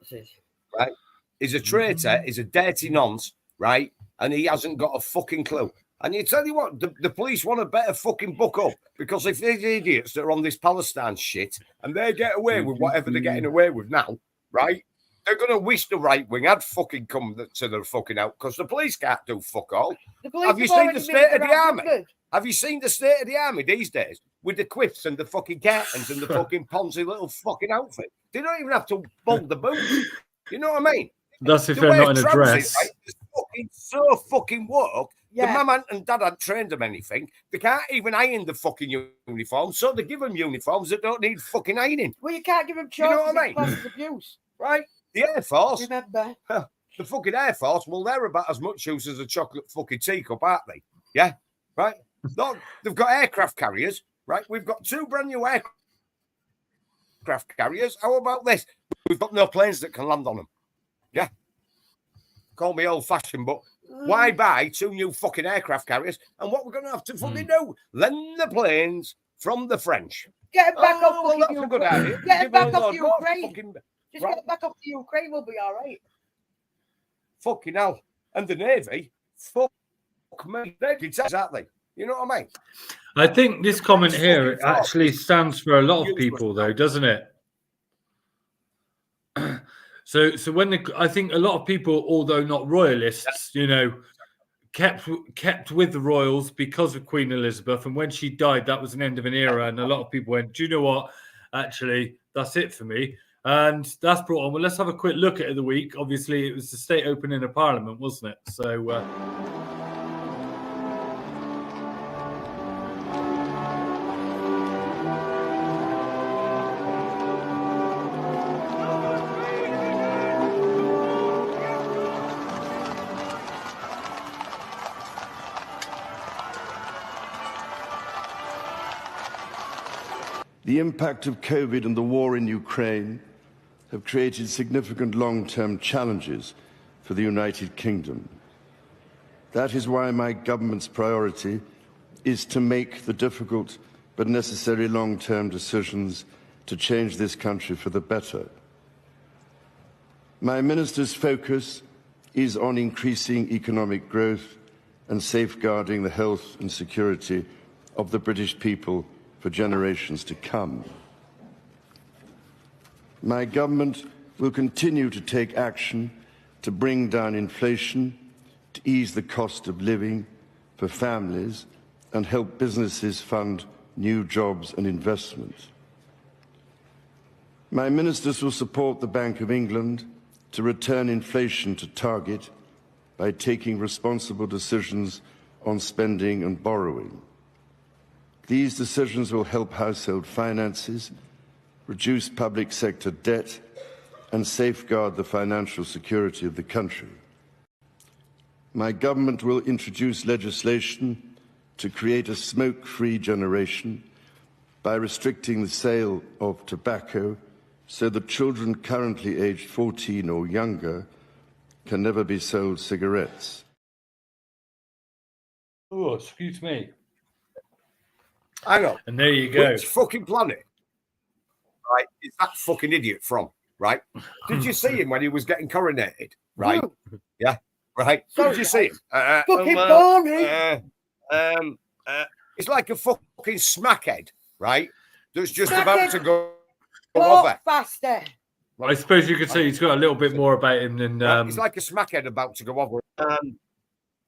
Right? He's a traitor. He's a dirty nonce, right? And he hasn't got a fucking clue. And you tell you what, the police want to better fucking buck up, because if these idiots that are on this Palestine shit and they get away with whatever they're getting away with now, right? They're going to wish the right wing had fucking come to their fucking out, because the police can't do fuck all. Have you seen the state of the army? Have you seen the state of the army these days with the quiffs and the fucking curtains and the fucking Ponzi little fucking outfit? They don't even have to bump the boots. You know what I mean? That's if They they're wear not in a trousers, dress. right? They're so fucking woke. Yeah. The mum and dad hadn't trained them anything. They can't even iron the fucking uniforms, so they give them uniforms that don't need fucking ironing. Well, you can't give them choice. You know what I mean? Causes abuse. Right? The Air Force. Remember. The fucking Air Force, well, they're about as much use as a chocolate fucking teacup, aren't they? Yeah? Right? Look, they've got aircraft carriers, right? We've got 2 brand new aircraft carriers. How about this? We've got no planes that can land on them. Yeah? Call me old-fashioned, but why buy 2 new fucking aircraft carriers? And what we're going to have to fucking do? Lend the planes from the French. Get them back off well, that's fucking a good Ukraine. idea. Get them Give back them off a lot Ukraine. fucking- Just get them back off the Ukraine, we'll be all right. Fucking hell. And the Navy, fuck me. They're exactly. You know what I mean? I think this comment here actually stands for a lot of people, though, doesn't it? So when I think a lot of people, although not royalists, you know, kept with the royals because of Queen Elizabeth, and when she died, that was an end of an era, and a lot of people went, "Do you know what? Actually, that's it for me." And that's brought on. Well, let's have a quick look at the week. Obviously, it was the state opening of Parliament, wasn't it? So. The impact of COVID and the war in Ukraine have created significant long-term challenges for the United Kingdom. That is why my government's priority is to make the difficult but necessary long-term decisions to change this country for the better. My minister's focus is on increasing economic growth and safeguarding the health and security of the British people for generations to come. My government will continue to take action to bring down inflation, to ease the cost of living for families, and help businesses fund new jobs and investment. My ministers will support the Bank of England to return inflation to target by taking responsible decisions on spending and borrowing. These decisions will help household finances, reduce public sector debt, and safeguard the financial security of the country. My government will introduce legislation to create a smoke-free generation by restricting the sale of tobacco so that children currently aged 14 or younger can never be sold cigarettes. Oh, excuse me. Hang on. And there you go. Which fucking planet, right, is that fucking idiot from, right? Did you see him when he was getting coronated, right? Yeah, right. Did you see him? Fucking boring. It's like a fucking smackhead, right? That's just Smackhead. about to go Walk over. faster. I suppose you could say he's got a little bit more about him than. It's like a smackhead about to go over.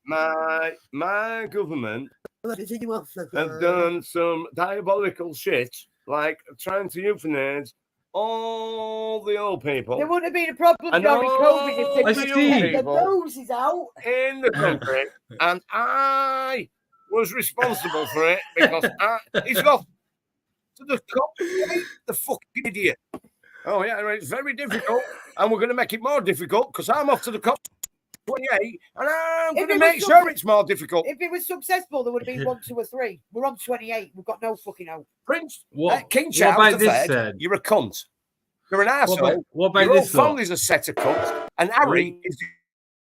My government have done some diabolical shit, like trying to euthanize all the old people. There wouldn't have been a problem And during all COVID if they the just young kept the people noses out. in the country, and I was responsible for it because he's off to the cop, the fucking idiot. Oh yeah, it's very difficult, and we're going to make it more difficult because I'm off to the cops 28, and I'm going to make sure it's more difficult. If it was successful, there would have been 1, 2, or 3. We're on 28. We've got no fucking hope. Prince, What? King What Charles about this III, then? you're a cunt. You're an arsehole. What about Your this whole lot? family's a set of cunts, and Harry is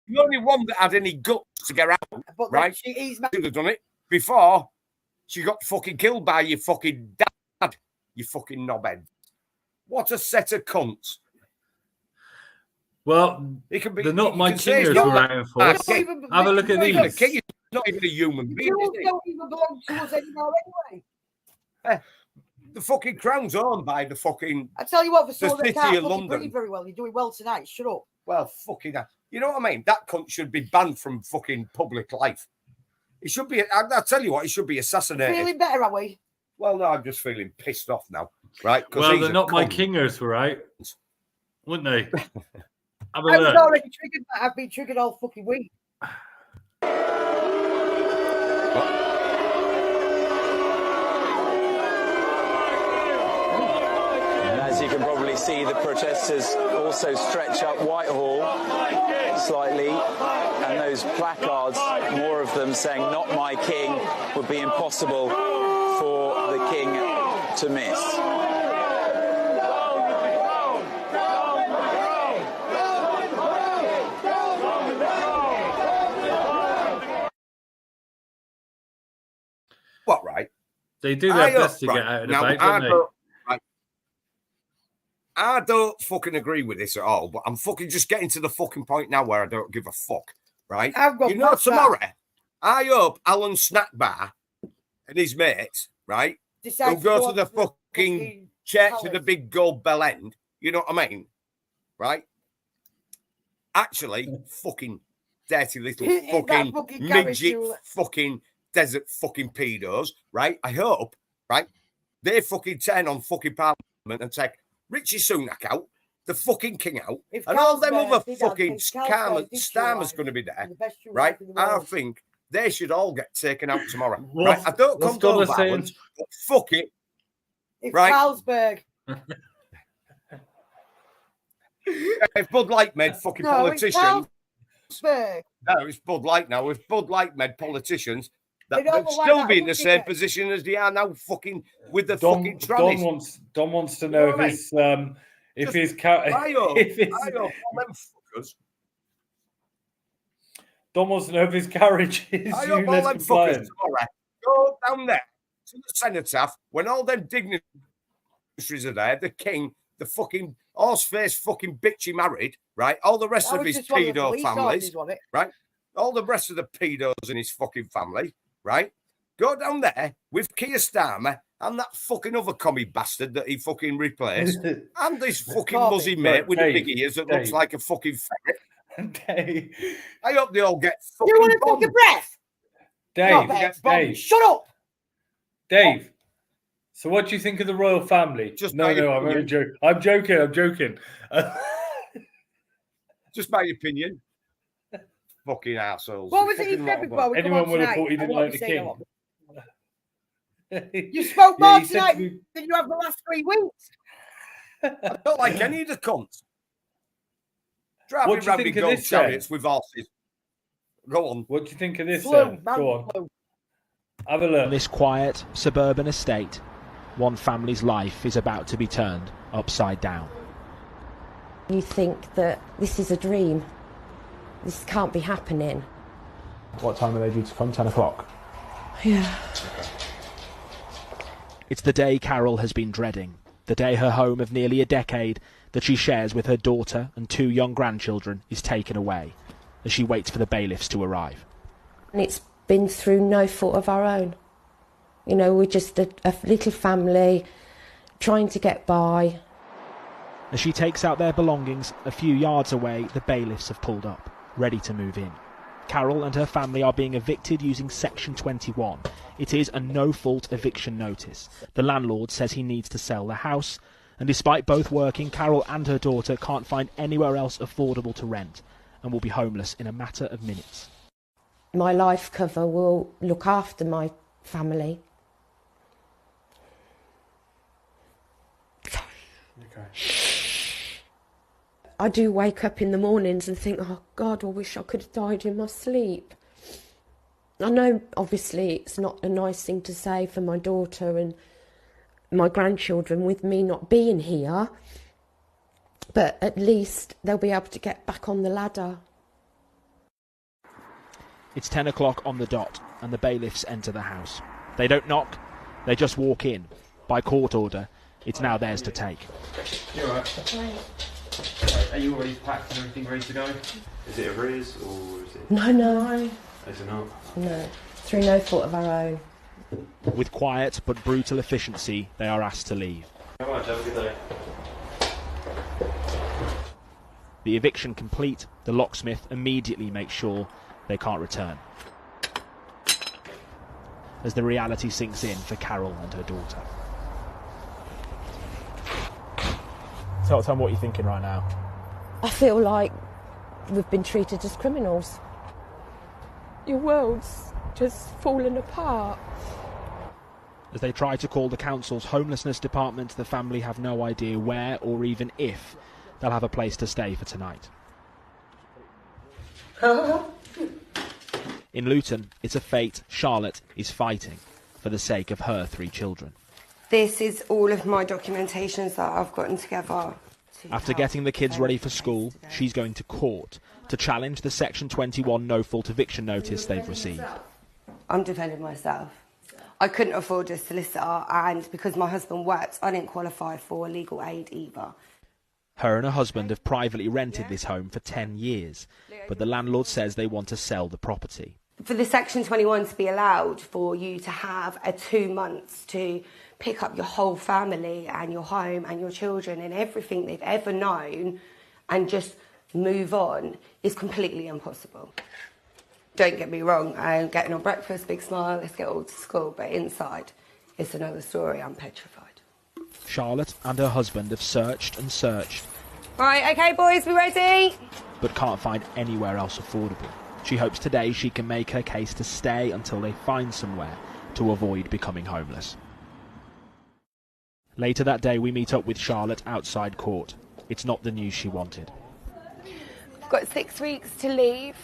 the only one that had any guts to get out. But right? He's Should have done it before she got fucking killed by your fucking dad. You fucking knobhead. What a set of cunts. Well, It can be, they're not my say kingers it's were not out in force. Have a look at The these. king is not even a human The being. jewels Is don't even belong to us anymore anyway. he? The fucking crown's owned by the fucking. I tell you what, for the someone that city can't of fucking London. breathe very well, you're doing well tonight. Shut up. Well, fucking hell. You know what I mean? That cunt should be banned from fucking public life. He should be. I'll tell you what. He should be assassinated. Feeling better, are we? Well, no, I'm just feeling pissed off now, right? Well, they're not my kingers, right? Wouldn't they? I was already triggered. I've been triggered all fucking week. As you can probably see, the protesters also stretch up Whitehall slightly, and those placards, more of them saying "Not my king," would be impossible for the king to miss. What, right? They do their best to get out of the fight, don't they? I don't fucking agree with this at all, but I'm fucking just getting to the fucking point now where I don't give a fuck, right? You know, tomorrow, I hope Alan Snackbar and his mates, right, will go to the fucking church with the big gold bell end, you know what I mean? Right? Actually, fucking dirty little fucking midget fucking desert fucking pedos, right? I hope, right, they fucking turn on fucking Parliament and take Richie Sunak out, the fucking king out, and all them other fucking Starmer's going to be there, right? I think they should all get taken out tomorrow, right? I don't condone violence, but fuck it, it's right? Carlsberg. If Bud Light made fucking politicians, no, it's Bud Light now. If Bud Light made politicians, that would still be in the same position as they are now, fucking with the fucking trannies. Don wants to know if his Don wants to know if his carriage is I hope all them fuckers tomorrow go down there to the cenotaph when all them dignitaries are there, the king, the fucking horse-faced fucking bitch he married, right? All the rest of his pedo families, right? All the rest of the pedos in his fucking family, right? Go down there with Keir Starmer and that fucking other commie bastard that he fucking replaced, and this fucking muzzy mate with the big ears that looks like a fucking ferret. I hope they all get fucking You want to take a breath? Dave, shut up. Dave. So what do you think of the royal family? No, I'm only joking. I'm joking. Just my opinion. Fucking assholes. What was it he said before? Anyone would have thought he didn't like the king. You spoke more tonight than you have the last 3 weeks. I don't like any of the cunts. Driving around in gold chariots with horses. Go on. What do you think of this? Go on. Have a look. On this quiet suburban estate, one family's life is about to be turned upside down. You think that this is a dream. This can't be happening. What time are they due to come? 10 o'clock? Yeah. It's the day Carol has been dreading. The day her home of nearly a decade that she shares with her daughter and 2 young grandchildren is taken away as she waits for the bailiffs to arrive. And it's been through no fault of our own. You know, we're just a little family trying to get by. As she takes out their belongings, a few yards away, the bailiffs have pulled up, ready to move in. Carol and her family are being evicted using Section 21. It is a no-fault eviction notice. The landlord says he needs to sell the house, and despite both working, Carol and her daughter can't find anywhere else affordable to rent and will be homeless in a matter of minutes. My life cover will look after my family. Okay. I do wake up in the mornings and think, oh God, I wish I could have died in my sleep. I know, obviously, it's not a nice thing to say for my daughter and my grandchildren with me not being here, but at least they'll be able to get back on the ladder. It's 10 o'clock on the dot, and the bailiffs enter the house. They don't knock, they just walk in. By court order, it's now theirs to take. You all right? Are you already packed and everything ready to go? Is it arrears or is it... No. Is it not? No. Through no fault of our own. With quiet but brutal efficiency, they are asked to leave. All right, have a good day. The eviction complete, the locksmith immediately makes sure they can't return. as the reality sinks in for Carol and her daughter. Tell me what you're thinking right now. I feel like we've been treated as criminals. Your world's just falling apart. As they try to call the council's homelessness department, the family have no idea where or even if they'll have a place to stay for tonight. In Luton, it's a fate Charlotte is fighting for the sake of her 3 children. This is all of my documentations that I've gotten together. After getting the kids ready for school, she's going to court to challenge the Section 21 no-fault eviction notice they've received. I'm defending myself. I couldn't afford a solicitor, and because my husband works, I didn't qualify for legal aid either. Her and her husband have privately rented this home for 10 years, but the landlord says they want to sell the property. For the Section 21 to be allowed for you to have 2 months to pick up your whole family and your home and your children and everything they've ever known and just move on is completely impossible. Don't get me wrong, I'm getting on breakfast, big smile, let's get all to school, but inside it's another story. I'm petrified. Charlotte and her husband have searched and searched. Right, okay boys, we ready? But can't find anywhere else affordable. She hopes today she can make her case to stay until they find somewhere to avoid becoming homeless. Later that day we meet up with Charlotte outside court. It's not the news she wanted. I've got 6 weeks to leave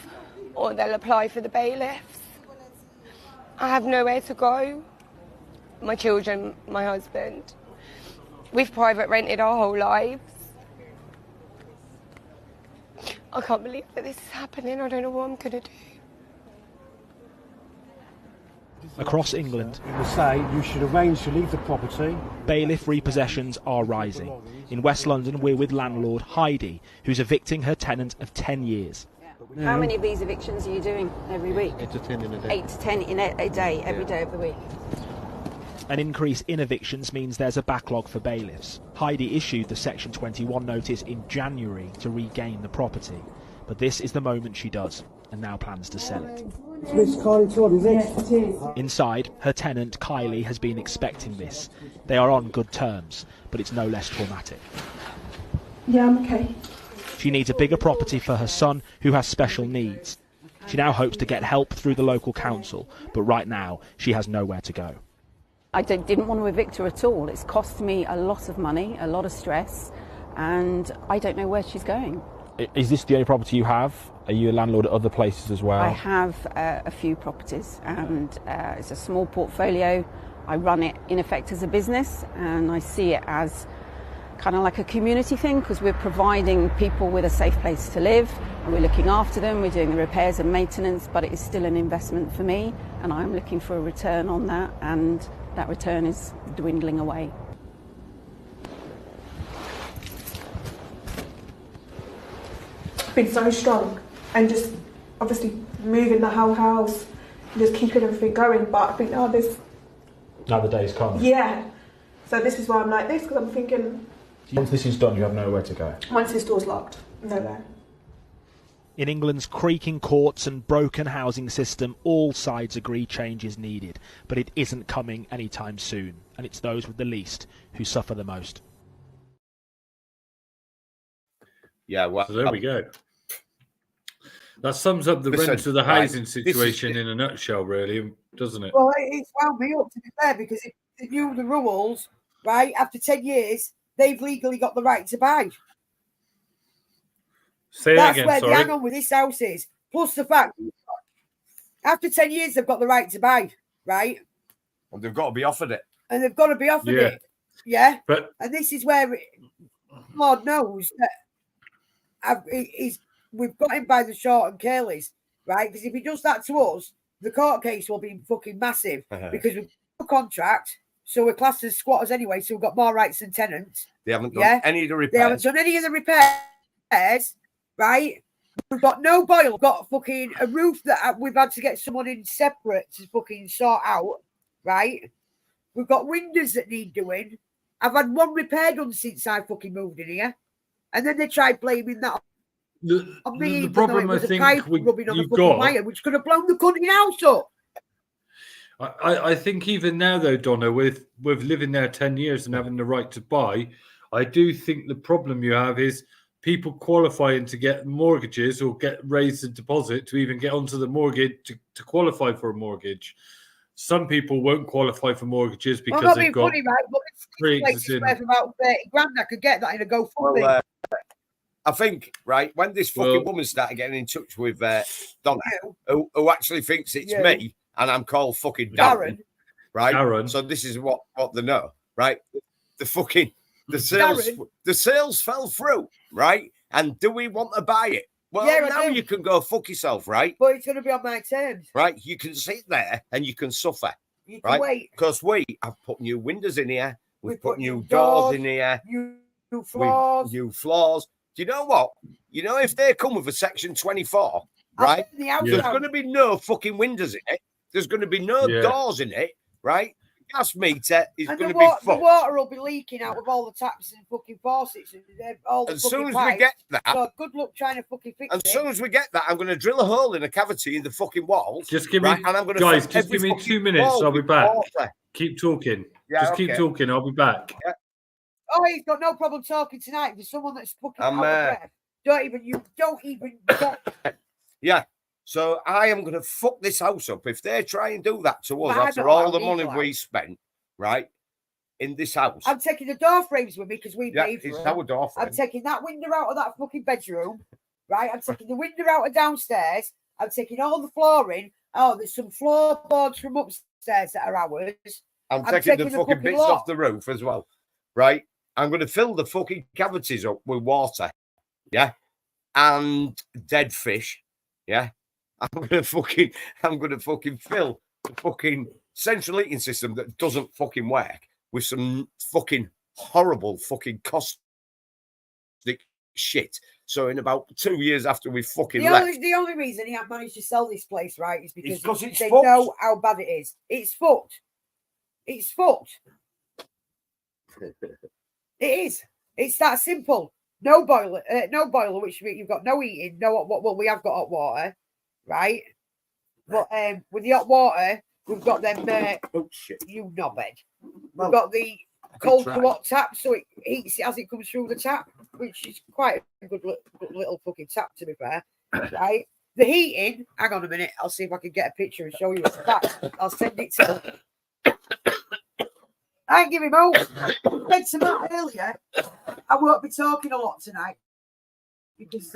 or they'll apply for the bailiffs. I have nowhere to go. My children, my husband. We've private rented our whole lives. I can't believe that this is happening. I don't know what I'm going to do. Across England, They say you should arrange to leave the property. bailiff repossessions are rising. In West London, we're with landlord Heidi, who's evicting her tenant of 10 years. How many of these evictions are you doing every week? 8 to 10 in a day. 8 to 10 in a day, every day of the week. An increase in evictions means there's a backlog for bailiffs. Heidi issued the Section 21 notice in January to regain the property. But this is the moment she does, and now plans to sell it. It's Carly Todd, is it? Yes, it is. Inside, her tenant, Kylie, has been expecting this. They are on good terms, but it's no less traumatic. Yeah, I'm okay. She needs a bigger property for her son, who has special needs. She now hopes to get help through the local council, but right now, she has nowhere to go. I didn't want to evict her at all. It's cost me a lot of money, a lot of stress, and I don't know where she's going. Is this the only property you have? Are you a landlord at other places as well? I have a few properties, and it's a small portfolio. I run it in effect as a business, and I see it as kind of like a community thing because we're providing people with a safe place to live, and we're looking after them, we're doing the repairs and maintenance, but it is still an investment for me, and I'm looking for a return on that, and that return is dwindling away. Been so strong and just obviously moving the whole house and just keeping everything going, but I think now the day's come. yeah, so this is why I'm like this, because I'm thinking Once this is done, you have nowhere to go. once this door's locked, nowhere. In England's creaking courts and broken housing system, all sides agree change is needed, but it isn't coming anytime soon, and it's those with the least who suffer the most. Yeah, well, so there we go. That sums up the rent of the housing situation in a nutshell, really, doesn't it? Well, it's wound me up, to be fair, because if they knew the rules, right, after 10 years, they've legally got the right to buy. Say that again, That's where sorry. the hang on with this house is. Plus the fact, after 10 years, they've got the right to buy, right? Well, they've got to be offered it. And they've got to be offered it. Yeah? But and this is where Lord knows that we've got him by the short and curlies, right? Because if he does that to us, the court case will be fucking massive because we've got a contract, so we're classed as squatters anyway, so we've got more rights than tenants. They haven't done any of the repairs. They haven't done any of the repairs, right? We've got no boil. We've got fucking a roof that we've had to get someone in separate to fucking sort out, right? We've got windows that need doing. I've had one repair done since I fucking moved in here. And then they tried blaming that on me. The problem I think rubbing on the fucking wire, which could have blown the country house up. I think even now, though, Donna, with living there 10 years and having the right to buy, I do think the problem you have is people qualifying to get mortgages or get raised a deposit to even get onto the mortgage to qualify for a mortgage. Some people won't qualify for mortgages because they've got funny, right? But this place is worth about 30 grand. I could get that in a GoFundMe. Well, I think, right, when this fucking woman started getting in touch with Donna, who actually thinks it's me, and I'm called fucking Darren, right? Darren. So this is what they know, right? The sales fell through, right? And do we want to buy it? Well, now you can go fuck yourself, right? But it's going to be on my terms. Right? You can sit there and you can suffer, you can wait. Because we have put new windows in here. We've put new doors in here. New floors. New floors. Do you know what? You know, if they come with a Section 24, right? There's going to be no fucking windows in it. There's going to be no doors in it, right? Gas meter is going to be fucked. The water will be leaking out of all the taps and fucking faucets and all the as fucking soon as pipes. we get that, so good luck trying to fucking fix it. As soon as we get that, I'm going to drill a hole in a cavity in the fucking walls. Just give me, and I'm going to guys, just give me 2 minutes. I'll be back. Keep talking. Keep talking. I'll be back. Yeah. Oh, he's got no problem talking tonight. There's someone that's fucking out of breath. Don't even. Yeah. So I am going to fuck this house up if they try and do that to us after all the money we spent, right, in this house. I'm taking the door frames with me because we paid for it's it. our door frame. I'm taking that window out of that fucking bedroom, right? I'm taking the window out of downstairs. I'm taking all the flooring. Oh, there's some floorboards from upstairs that are ours. I'm taking the fucking bits off the roof as well, right? I'm going to fill the fucking cavities up with water, yeah, and dead fish, yeah. I'm gonna fucking fill the fucking central heating system that doesn't fucking work with some fucking horrible fucking caustic shit. So in about 2 years after we fucking left, the only reason he had managed to sell this place, right, is because it's they fucked. know how bad it is. It's fucked. It's fucked. It is. It's that simple. No boiler, which you've got no heating, no hot water. Well, we have got hot water, right? But with the hot water, we've got them. Oh shit! You knobhead. We've got the cold to hot tap, so it heats it as it comes through the tap, which is quite a good little fucking tap, to be fair, right? The heating. Hang on a minute. I'll see if I can get a picture and show you. In fact, I'll send it to. I ain't giving out. I said to Matt earlier, I won't be talking a lot tonight because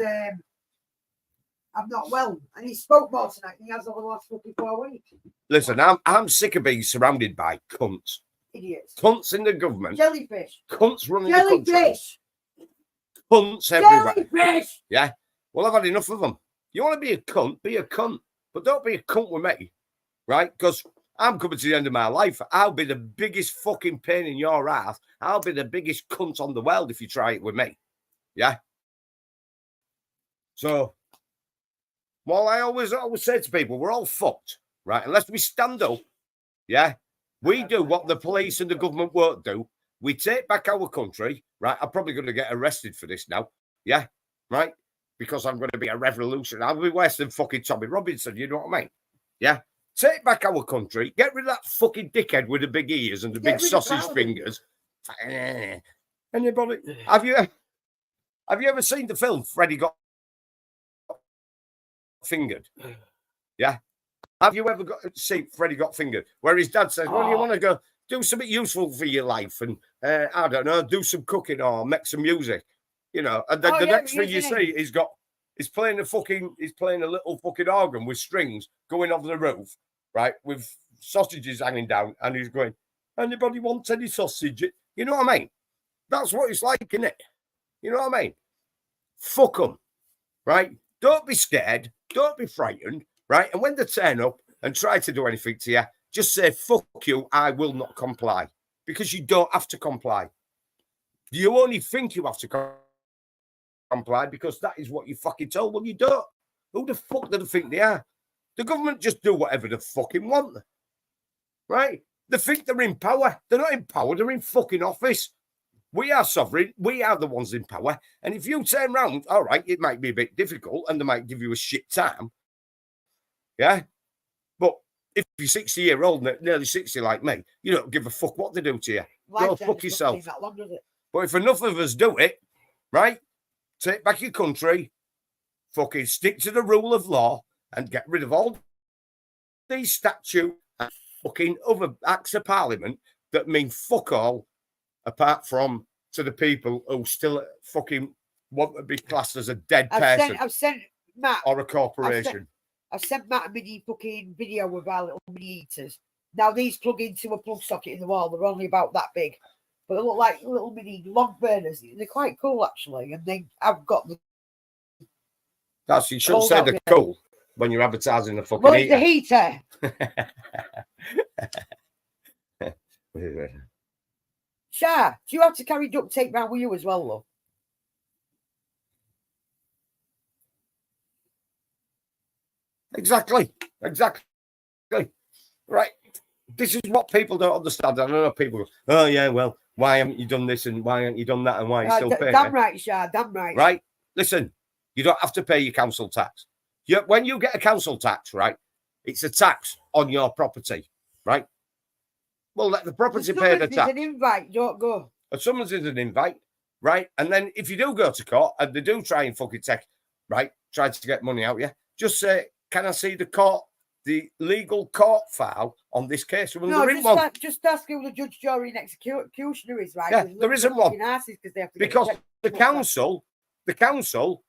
I'm not well. And he spoke more tonight than he has over the last 4 weeks. Listen, I'm sick of being surrounded by cunts. Idiots. Cunts in the government. Jellyfish. Cunts running the country. Jellyfish. Cunts everywhere. Jellyfish. Yeah. Well, I've had enough of them. You want to be a cunt, be a cunt. But don't be a cunt with me. Right? Because I'm coming to the end of my life. I'll be the biggest fucking pain in your ass. I'll be the biggest cunt on the world if you try it with me. Yeah? So, well, I always say to people, we're all fucked, right? Unless we stand up, yeah? We do what the police and the government won't do. We take back our country, right? I'm probably going to get arrested for this now, yeah? Right? Because I'm going to be a revolutionary. I'll be worse than fucking Tommy Robinson, you know what I mean? Yeah? Take back our country. Get rid of that fucking dickhead with the big ears and the big sausage fingers. Anybody? Have you ever seen the film Freddie Got Fingered? Yeah. Have you ever seen Freddie Got Fingered? Where his dad says, well, you want to go do something useful for your life and, I don't know, do some cooking or make some music, you know. And then the next thing you see, he's playing a little fucking organ with strings going over the roof, right, with sausages hanging down, and he's going, anybody want any sausage? You know what I mean? That's what it's like, isn't it? You know what I mean? Fuck them, right? Don't be scared. Don't be frightened, right? And when they turn up and try to do anything to you, just say, fuck you, I will not comply. Because you don't have to comply. You only think you have to comply because that is what you fucking told. Well, you don't. Who the fuck do they think they are? The government just do whatever they fucking want. Right? They think they're in power. They're not in power. They're in fucking office. We are sovereign. We are the ones in power. And if you turn around, all right, it might be a bit difficult and they might give you a shit time. Yeah? But if you're 60-year-old, nearly 60 like me, you don't give a fuck what they do to you. Go fuck yourself. That long, does it? But if enough of us do it, right, take back your country, fucking stick to the rule of law and get rid of all these statutes and fucking other acts of parliament that mean fuck all, apart from to the people who still fucking want to be classed as a dead person. I've sent Matt or a corporation. I've sent Matt a mini fucking video with our little mini eaters. Now these plug into a plug socket in the wall. They're only about that big, but they look like little mini log burners. They're quite cool actually, and I've got the. That's, you shouldn't say they're cool when you're advertising the fucking heater. The heater. Shah, do you have to carry duct tape around with you as well, love? Exactly. Right. This is what people don't understand. I don't know, people go, oh yeah, well, why haven't you done this and why haven't you done that and why are you still paying? Damn right, Shah, damn right. Right? Listen, you don't have to pay your council tax. When you get a council tax, right, it's a tax on your property, right? Well, let the property pay the tax. It's an invite, don't go. And someone's is an invite, right? And then if you do go to court and they do try and fucking try to get money out of you, just say, can I see the legal court file on this case? Well, no, just ask who the judge, jury, and executioner is, right? Yeah, there isn't one. Because the council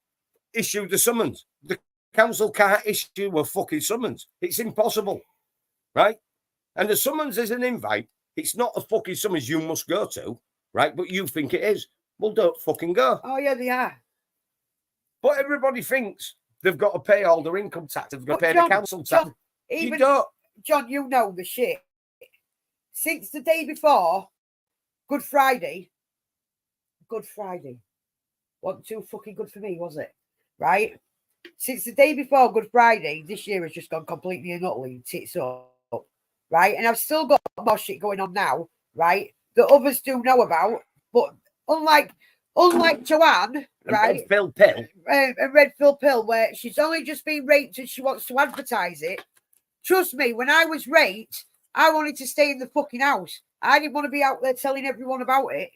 issued the summons. The council can't issue a fucking summons. It's impossible, right? And the summons is an invite. It's not a fucking summons you must go to, right? But you think it is. Well, don't fucking go. Oh, yeah, they are. But everybody thinks they've got to pay all their income tax. They've got to pay the council tax. You don't. John, you know the shit. Since the day before Good Friday, wasn't too fucking good for me, was it? Right? Since the day before Good Friday, this year has just gone completely and utterly tits up. Right? And I've still got more shit going on now, right? That others do know about. But unlike Joanne, right? Red Phil Pill. Red Phil Pill, where she's only just been raped and she wants to advertise it. Trust me, when I was raped, I wanted to stay in the fucking house. I didn't want to be out there telling everyone about it.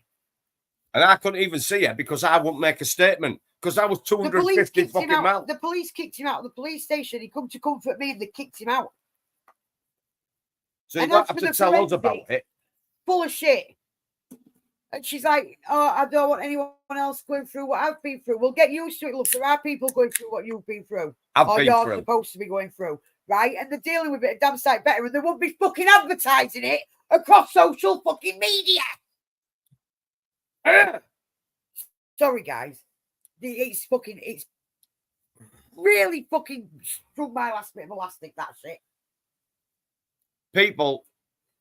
And I couldn't even see it because I wouldn't make a statement because I was 250 fucking miles. The police kicked him out of the police station. He come to comfort me and they kicked him out. So you don't have to tell us about it. Full of shit. And she's like, oh, I don't want anyone else going through what I've been through. We'll get used to it, look. There are people going through what you've been through. You're supposed to be going through. Right? And they're dealing with it a damn sight better. And they won't be fucking advertising it across social fucking media. Sorry, guys. It's really fucking struck my last bit of elastic, that's it. People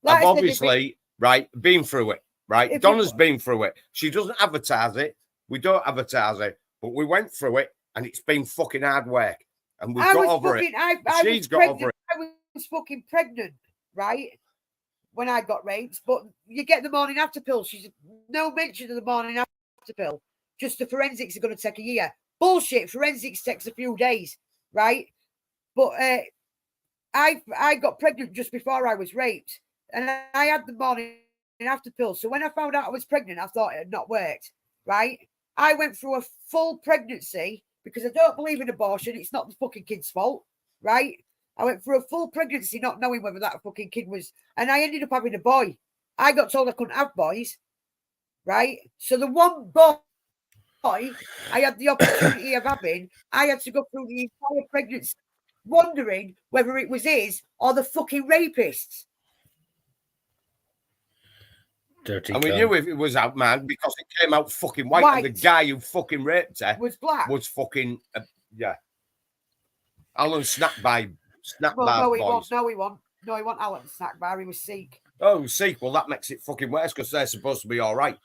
have obviously, been through it, right? Donna's been through it. She doesn't advertise it. We don't advertise it. But we went through it and it's been fucking hard work. And we've got over it. She's got over it. I was fucking pregnant, right? When I got raped. But you get the morning after pill. She's no mention of the morning after pill. Just the forensics are going to take a year. Bullshit. Forensics takes a few days, right? But I got pregnant just before I was raped. And I had the morning after pill. So when I found out I was pregnant, I thought it had not worked, right? I went through a full pregnancy because I don't believe in abortion. It's not the fucking kid's fault, right? I went through a full pregnancy not knowing whether that fucking kid was... And I ended up having a boy. I got told I couldn't have boys, right? So the one boy I had the opportunity of having, I had to go through the entire pregnancy wondering whether it was his or the fucking rapist's. Dirty and we knew if it was out, man, because it came out fucking white. And the guy who fucking raped her was black. Was fucking, Alan snapped by no, he won't. No, he won't. No, he won't Alan snack bar. He was Sikh. Oh, Sikh. Well, that makes it fucking worse because they're supposed to be all right.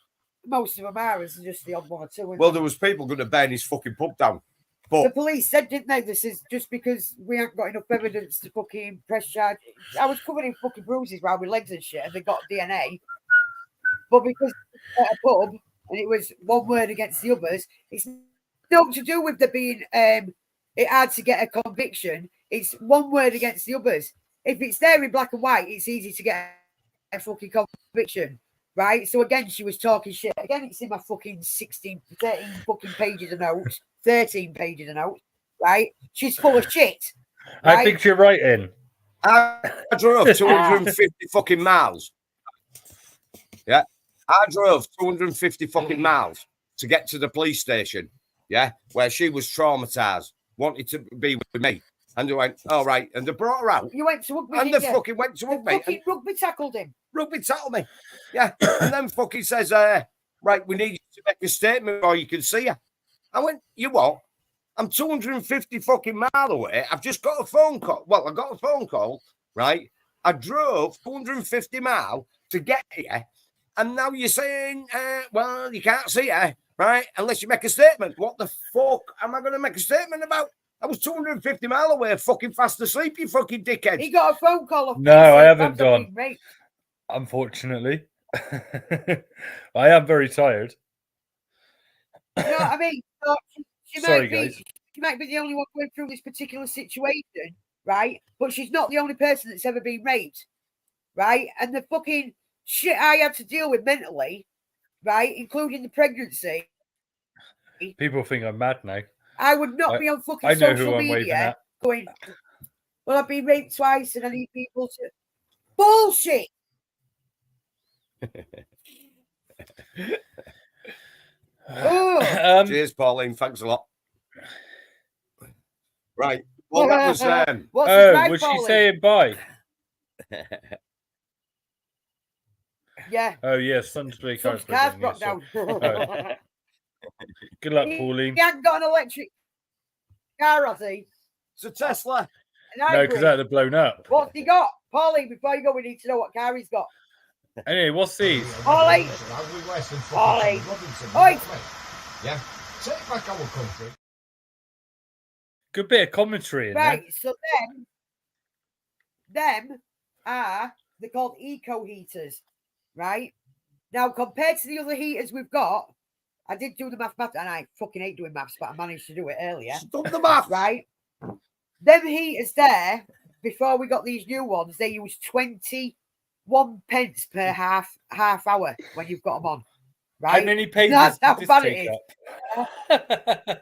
Most of them are, it's just the odd one or two. Well, there was people going to burn his fucking pub down. But the police said, didn't they, this is just because we haven't got enough evidence to fucking press charge. I was covered in fucking bruises around my legs and shit, and they got DNA. But because it's a pub, and it was one word against the others, it's nothing to do with there being it had to get a conviction. It's one word against the others. if it's there in black and white, it's easy to get a fucking conviction, right? So again, she was talking shit. Again, it's in my fucking 13 fucking pages of notes, 13 pages of notes, right? She's full of shit. Right? I think you're right in. I drove 250 fucking miles. Yeah. I drove 250 fucking miles to get to the police station. Yeah. Where she was traumatized, wanted to be with me. And they went, all right. And they brought her out. You went to rugby. And they fucking went to rugby. Fucking rugby tackled him. Rugby tackled me. Yeah. And then fucking says, right, we need you to make a statement or you can see her. I went, you what? I'm 250 fucking miles away. I've just got a phone call. Well, I got a phone call, right? I drove 250 miles to get here. And now you're saying, well, you can't see her, right? Unless you make a statement. What the fuck am I going to make a statement about? I was 250 miles away, fucking fast asleep, you fucking dickhead. He got a phone call. No, I haven't done. Unfortunately. I am very tired. You know what I mean? So she might be the only one going through this particular situation, right? But she's not the only person that's ever been raped, right? And the fucking shit I had to deal with mentally, right, including the pregnancy. People think I'm mad now. I would not be on fucking social media going, well, I've been raped twice and I need people to... Bullshit! Cheers, Pauline. Thanks a lot. Right. Well, that was... was she saying bye? Yeah. Oh, yeah. Son's car's broke down. Good luck, Pauline. He hasn't got an electric car, has he? It's a Tesla. No, because that had blown up. What's he got? Pauline, before you go, we need to know what car he's got. Anyway, what's these? Pauline. Pauline. Oi. Yeah. Take back our country. Good bit of commentary in right, there. So them are, they're called eco heaters, right? Now, compared to the other heaters we've got, I did do the mathematics, and I fucking hate doing maths, but I managed to do it earlier. Stop the math. Right? Them heaters there, before we got these new ones, they use 21 pence per half hour when you've got them on. Right? How many pages That's how did bad this it take is.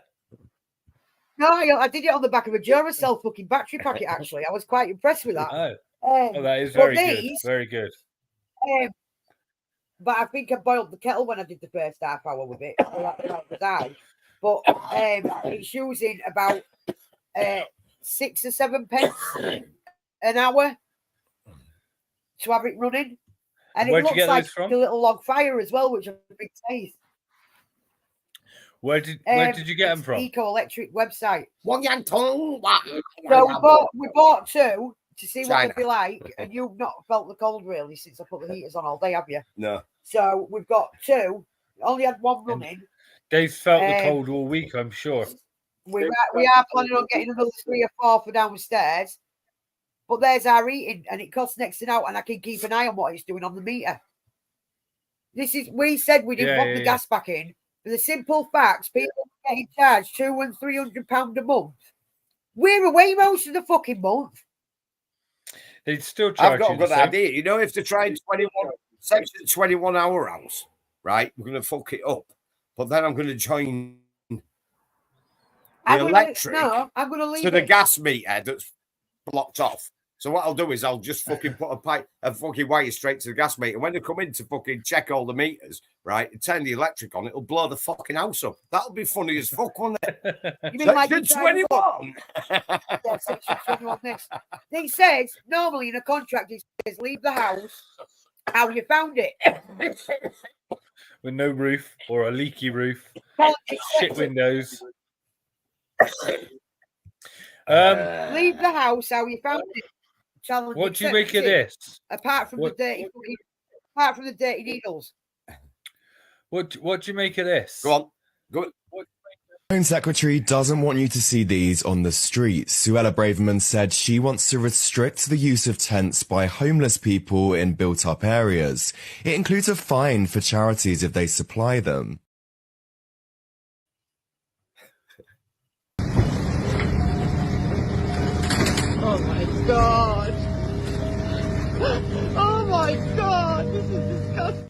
No, I did it on the back of a Duracell fucking battery packet, actually. I was quite impressed with that. Oh, that is very good. Very good. But I think I boiled the kettle when I did the first half hour with it. But it's using about 6 or 7 pence an hour to have it running. And Where'd it you get looks like those from? a little log fire as well, which is a big taste. Where did you get them from? Eco Electric website. So So we bought two to see what China. they'd be like, and you've not felt the cold really since I put the heaters on all day, have you? No. So we've got two. Only had one running. Dave's felt the cold all week, I'm sure. We are planning on getting another 3 or 4 for downstairs. But there's our eating, and it costs next to now, and I can keep an eye on what it's doing on the meter. We said we didn't want the gas back in. For the simple facts, people are getting charged £200 and £300 a month. We're away most of the fucking month. They'd still charge I've got you a good the same. idea. You know, if they try 21 hour house, right, we're going to fuck it up. But then I'm going to join the electric I'm going to leave to the it. gas meter that's blocked off. So what I'll do is I'll just fucking put a fucking wire straight to the gas meter. When they come in to fucking check all the meters, right, and turn the electric on, it'll blow the fucking house up. That'll be funny as fuck, won't it? You mean like Section you 21. Yeah, Section 21 next. It says, normally in a contract, it says, leave the house how you found it. With no roof or a leaky roof. Shit windows. Leave the house how you found it. Challenge What do you make of accepted. this? Apart from the dirty needles. What do you make of this? Go on. Go. Home Secretary doesn't want you to see these on the streets. Suella Braverman said she wants to restrict the use of tents by homeless people in built-up areas. It includes a fine for charities if they supply them. Oh my God. my God, this is disgusting.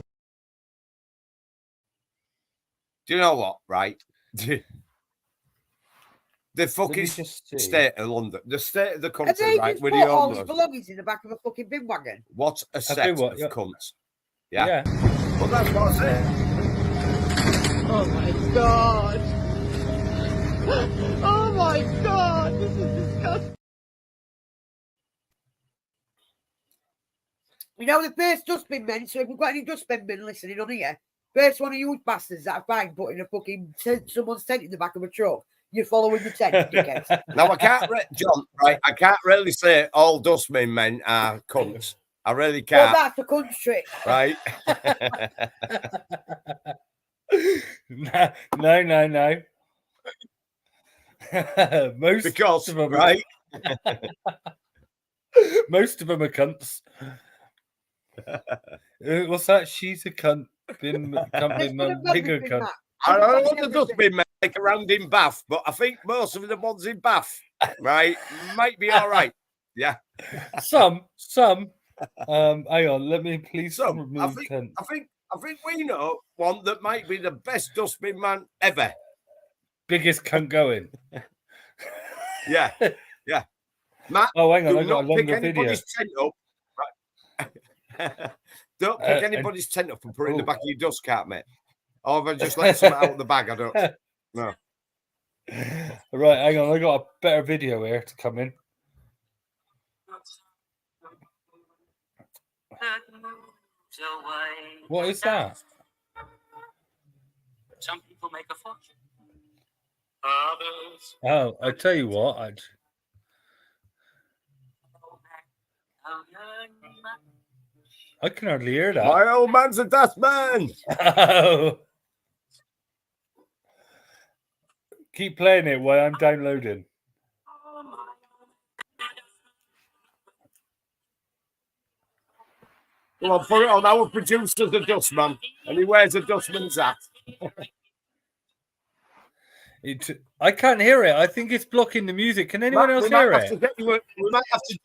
Do you know what, right? The fucking state of London, the state of the country, right? With the all his belongings in the back of a fucking bin wagon. What a set of cunts. Yeah. Yeah. Well, that's what I said. Oh my God. Oh my God, this is disgusting. You know the first dustbin men, so if we've got any dustbin men listening on here, first one of you bastards that I find putting a fucking someone's tent in the back of a truck, you're following the tent, dickheads. Now, John, right, I can't really say all dustbin men are cunts. I really can't. Well, that's the country. Right? No. Most of them, right? Most of them are cunts. What's that? She's a cunt. Bigger cunt. I don't know the dustbin men like around in Bath, but I think most of the ones in Bath, right, might be all right. Yeah. Some. Hang on, let me please remove tent. I think we know one that might be the best dustbin man ever. Biggest cunt going. Yeah. Matt, oh, hang on, do I got not a pick longer anybody's video. tent up. Right. Don't pick anybody's tent up and put it in the back of your dust cart, mate. Or if I just let something out of the bag, I don't. No. Right, hang on, I got a better video here to come in. What is that? Some people make a fortune. Oh, I tell you what, I can hardly hear that. My old man's a dustman. Oh. Keep playing it while I'm downloading. Well, put it on. Our producer's a dustman, and he wears a dustman's hat. I can't hear it. I think it's blocking the music. Can anyone else hear it? We might have to.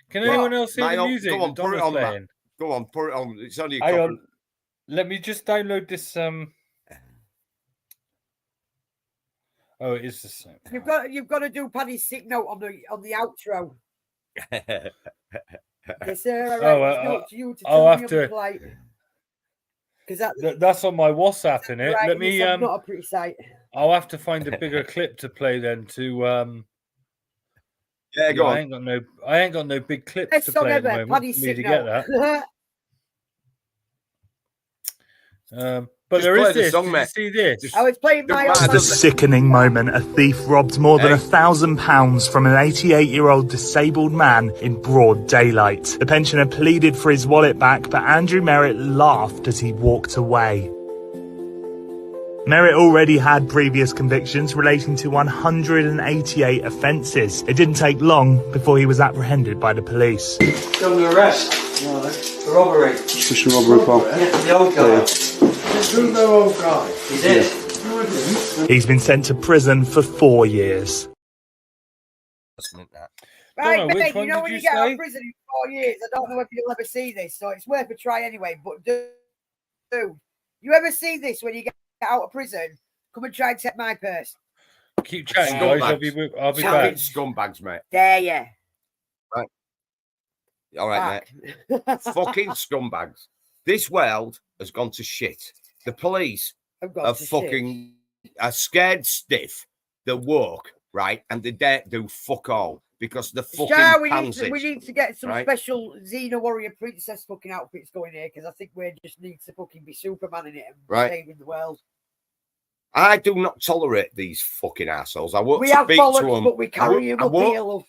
Can anyone else hear the music? Go on, put it on, Matt. Go on, put it on. It's only a Hang couple. on. Let me just download this. Oh, it is the same. You've got to do Paddy's sick note on the outro. Yes, sir. I'll have to. Because that's on my WhatsApp in it. Right, Let me. Not a pretty sight. I'll have to find a bigger clip to play then. Yeah, go on. I ain't got no big clips to play at the moment. Paddy's For me sick to note. get that. But there is this. Did you see this? I was playing my The sickening moment. A thief robbed more than £1,000 from an 88-year-old disabled man in broad daylight. The pensioner pleaded for his wallet back, but Andrew Merritt laughed as he walked away. Merritt already had previous convictions relating to 188 offences. It didn't take long before he was apprehended by the police. Under arrest. For robbery. Suspicion robbery, pal. Yeah, the old guy. Who's the old guy? He did. No, I didn't. He's been sent to prison for 4 years. Right, which Ben, one you know did when you you get out say? of prison in 4 years, I don't know if you'll ever see this, so it's worth a try anyway. But dude, you ever see this when you get out of prison? Come and try and take my purse. Keep chatting, guys. I'll be back. Scumbags, mate. There you. Right. All right, mate. Fucking scumbags. This world has gone to shit. The police are scared stiff. They're woke, right? And they don't do fuck all because the fucking we need to get some special Xena Warrior Princess fucking outfits going here because I think we just need to fucking be Superman in it and saving the world. I do not tolerate these fucking assholes. I won't we have speak to bollocks, them. But we carry them up.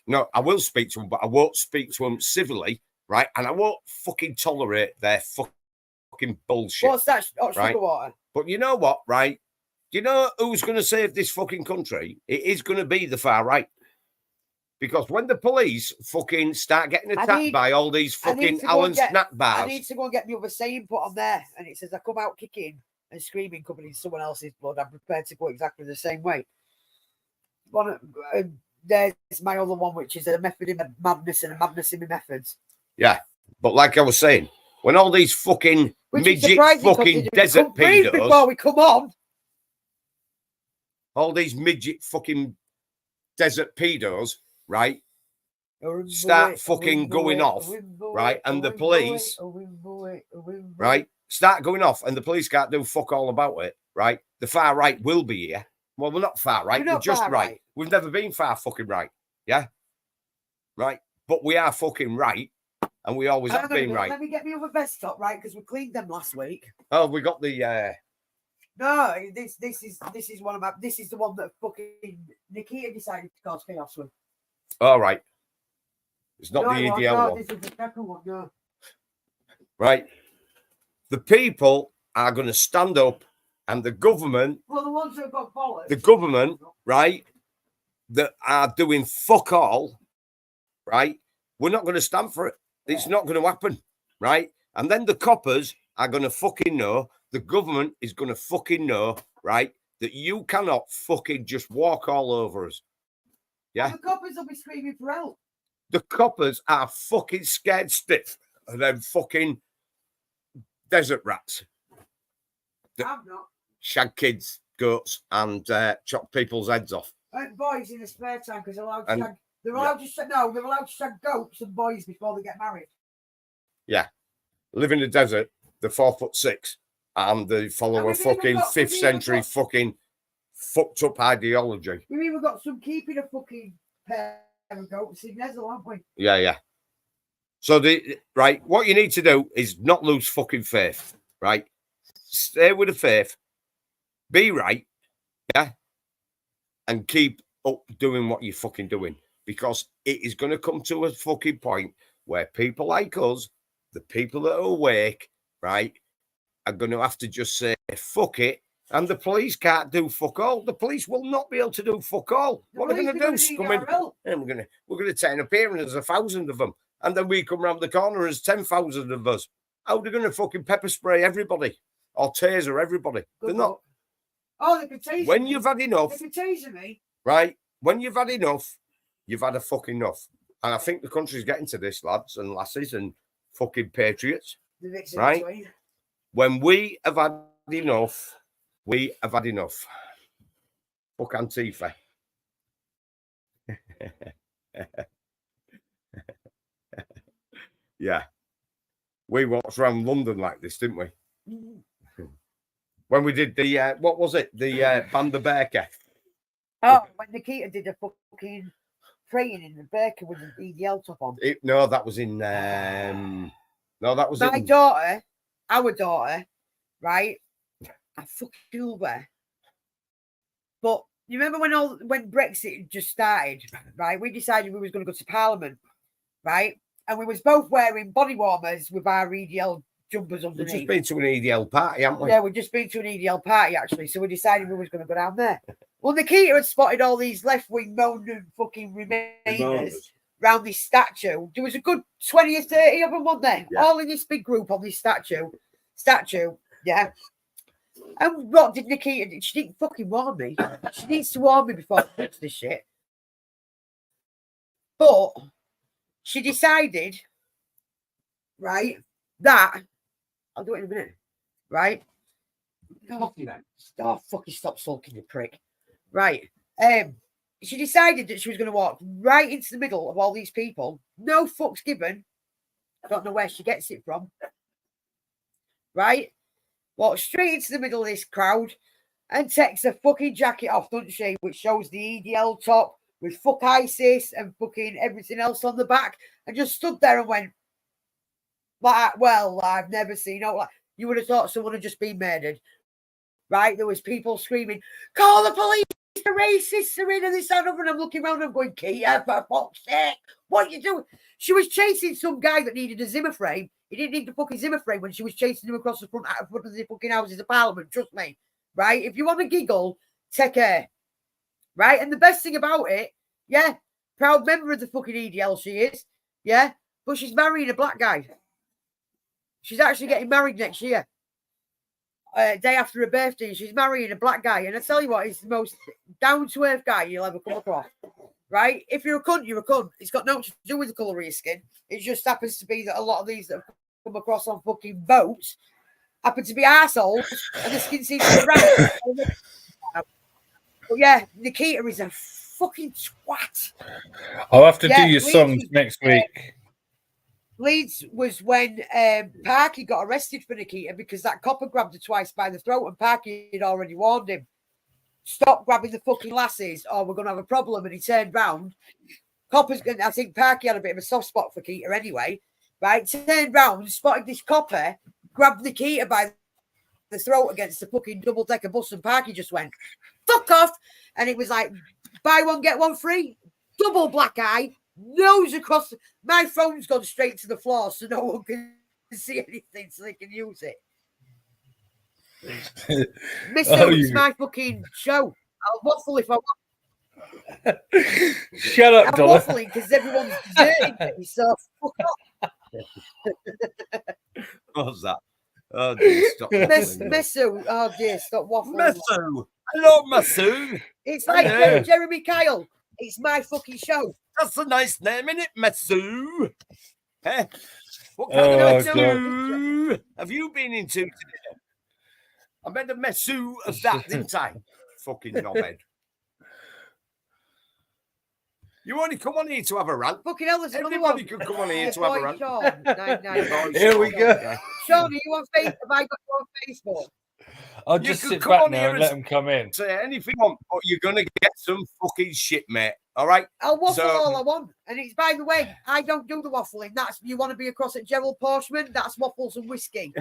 No, I will speak to them, but I won't speak to them civilly, right? And I won't fucking tolerate their fucking bullshit. What's that? Sugar water. But you know what, right? Do you know who's going to save this fucking country? It is going to be the far right. Because when the police fucking start getting attacked by all these fucking Allen snack bars. I need to go and get the other saying put on there. And it says, I come out kicking and screaming, covered in someone else's blood. I'm prepared to go exactly the same way. There's my other one, which is a method in my madness and a madness in my methods. Yeah. But like I was saying, when all these fucking midget fucking desert pedos before we come on, all these midget fucking desert pedos, right, start fucking going off, right, and the police, right, start going off, and the police can't do fuck all about it, right? The far right will be here. Well, we're not far right. We're just right. We've never been far fucking right. Yeah. Right. But we are fucking right. And we always have been right. Let me get me other vest top, right? Because we cleaned them last week. Oh, we got the No, this is one of my this is the one that fucking Nikita decided to cause chaos with. All right. It's not the EDL one. This is the pepper one, no. Right. The people are going to stand up, and the government. Well, the ones that got bollocks. The government, right, that are doing fuck all, right? We're not going to stand for it. It's not going to happen, right? And then the coppers are going to fucking know, the government is going to fucking know, right, that you cannot fucking just walk all over us. Yeah? Well, the coppers will be screaming for help. The coppers are fucking scared stiff of them fucking desert rats. I'm not. Shag kids, goats, and chop people's heads off. And boys in the spare time because they're allowed to shag. They're allowed to shag. No, they're allowed to shag goats and boys before they get married. Yeah, live in the desert. They're 4'6", and they follow a fucking 5th century fucking fucked up ideology. We've even got some keeping a fucking pair of goats in Nestle, haven't we? Yeah, yeah. So right, what you need to do is not lose fucking faith. Right, stay with the faith. Be right. Yeah, and keep up doing what you're fucking doing. Because it is going to come to a fucking point where people like us, the people that are awake, right, are going to have to just say, fuck it. And the police can't do fuck all. The police will not be able to do fuck all. What are they going to do? Come in, and we're going to turn up here and there's 1,000 of them. And then we come round the corner and there's 10,000 of us. How are they going to fucking pepper spray everybody? Or taser everybody? They're not. Oh, they can taser when me. You've had enough. They can taser me. Right? When you've had enough, you've had a fucking enough. And I think the country's getting to this, lads and lasses and fucking patriots. Right? When we have had enough, we have had enough. Fuck Antifa. Yeah. We walked around London like this, didn't we? When we did the, what was it? The Band of Baker. Oh, when Nikita did a fucking praying in the Baker with the EDL top on. No, that was in, no, that was my daughter, our daughter, right? I fucking love her. But you remember when Brexit just started, right? We decided we was going to go to Parliament, right? And we was both wearing body warmers with our EDL jumpers underneath. We've just been to an EDL party, haven't we? Yeah, we've just been to an EDL party, actually. So we decided we was going to go down there. Well, Nikita had spotted all these left-wing moaning fucking remainers around this statue. There was a good 20 or 30 of them, wasn't there? Yeah. All in this big group on this statue, yeah. And what did Nikita do? She didn't fucking warn me. She needs to warn me before I touch this shit. But she decided, right, that I'll do it in a minute, right? Oh, fucking stop sulking, you prick. Right. She decided that she was going to walk right into the middle of all these people. No fucks given. I don't know where she gets it from. Right? Walk straight into the middle of this crowd and takes her fucking jacket off, doesn't she? Which shows the EDL top with fuck ISIS and fucking everything else on the back. And just stood there and went, well, I've never seen. You would have thought someone had just been murdered. Right? There was people screaming, call the police, the racists are in, and this and I'm looking around and I'm going, Kia, for fuck's sake, what are you doing? She was chasing some guy that needed a Zimmer frame. He didn't need the fucking Zimmer frame when she was chasing him across the front of the fucking Houses of Parliament, trust me. Right? If you want to giggle, take care. Right? And the best thing about it, yeah, proud member of the fucking EDL she is, yeah, but she's marrying a black guy. She's actually getting married next year. Day after her birthday, she's marrying a black guy. And I tell you what, he's the most down-to-earth guy you'll ever come across. right? If you're a cunt, you're a cunt. It's got nothing to do with the colour of your skin. It just happens to be that a lot of these that have come across on fucking boats happen to be arseholes and the skin seems to be brown. But yeah, Nikita is a fucking twat. I'll have to do your songs next week. Leeds was when Parky got arrested for Nikita because that copper grabbed her twice by the throat and Parky had already warned him, stop grabbing the fucking lasses or we're going to have a problem. And he turned round. Copper's going I think Parky had a bit of a soft spot for Nikita anyway, right? Turned round, spotted this copper, grabbed Nikita by the throat against the fucking double-decker bus and Parky just went, fuck off. And it was like, buy one, get one free, double black eye, nose across. My phone's gone straight to the floor so no one can see anything so they can use it. It's my fucking show. I'll waffle if I want. Shut up, I'm Donna. waffling because everyone's deserting me, so fuck off. What was that? Oh dear, stop. Mesu. Oh dear, stop waffling. Mesu. Hello, Mesu. It's like Jeremy Kyle. It's my fucking show. That's a nice name, isn't it, Mesu? Eh? What kind of Mesu have you been into today? I made a Mesu of that, didn't I? Fucking knobhead. You only come on here to have a rant. Fucking hell, there's everybody could come on here to have a rant. Here we go. Sean, are you on Facebook? Have I got you on Facebook? I'll just sit back now and let them come in. Say anything you want, but you're going to get some fucking shit, mate. All right? I'll waffle all I want. And it's, by the way, I don't do the waffling. That's, you want to be across at Gerald Porshman? That's waffles and whiskey.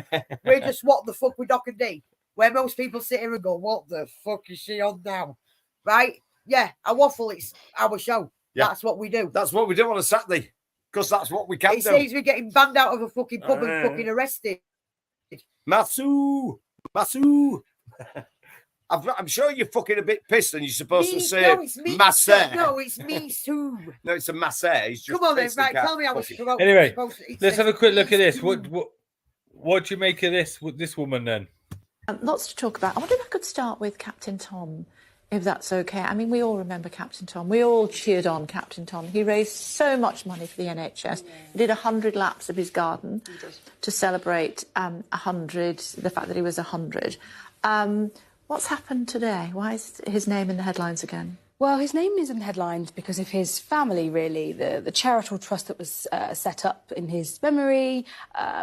We're just what the fuck with Doc and Dee. Where most people sit here and go, what the fuck is she on now? Right? Yeah, I waffle. It's our show. Yeah. That's what we do. That's what we do on a Saturday. Because that's what we can do. It saves me getting banned out of a fucking pub and fucking arrested. Masu. I'm sure you're fucking a bit pissed and you're supposed to say Masse. No, it's me too. No, it's a Masse. Come on then, right, tell me how it's supposed to. Anyway, let's have a quick look at this. What do you make of this woman then? Lots to talk about. I wonder if I could start with Captain Tom, if that's okay. I mean, we all remember Captain Tom. We all cheered on Captain Tom. He raised so much money for the NHS. He did 100 laps of his garden to celebrate 100, the fact that he was 100. What's happened today? Why is his name in the headlines again? Well, his name is in headlines because of his family, really. The charitable trust that was set up in his memory,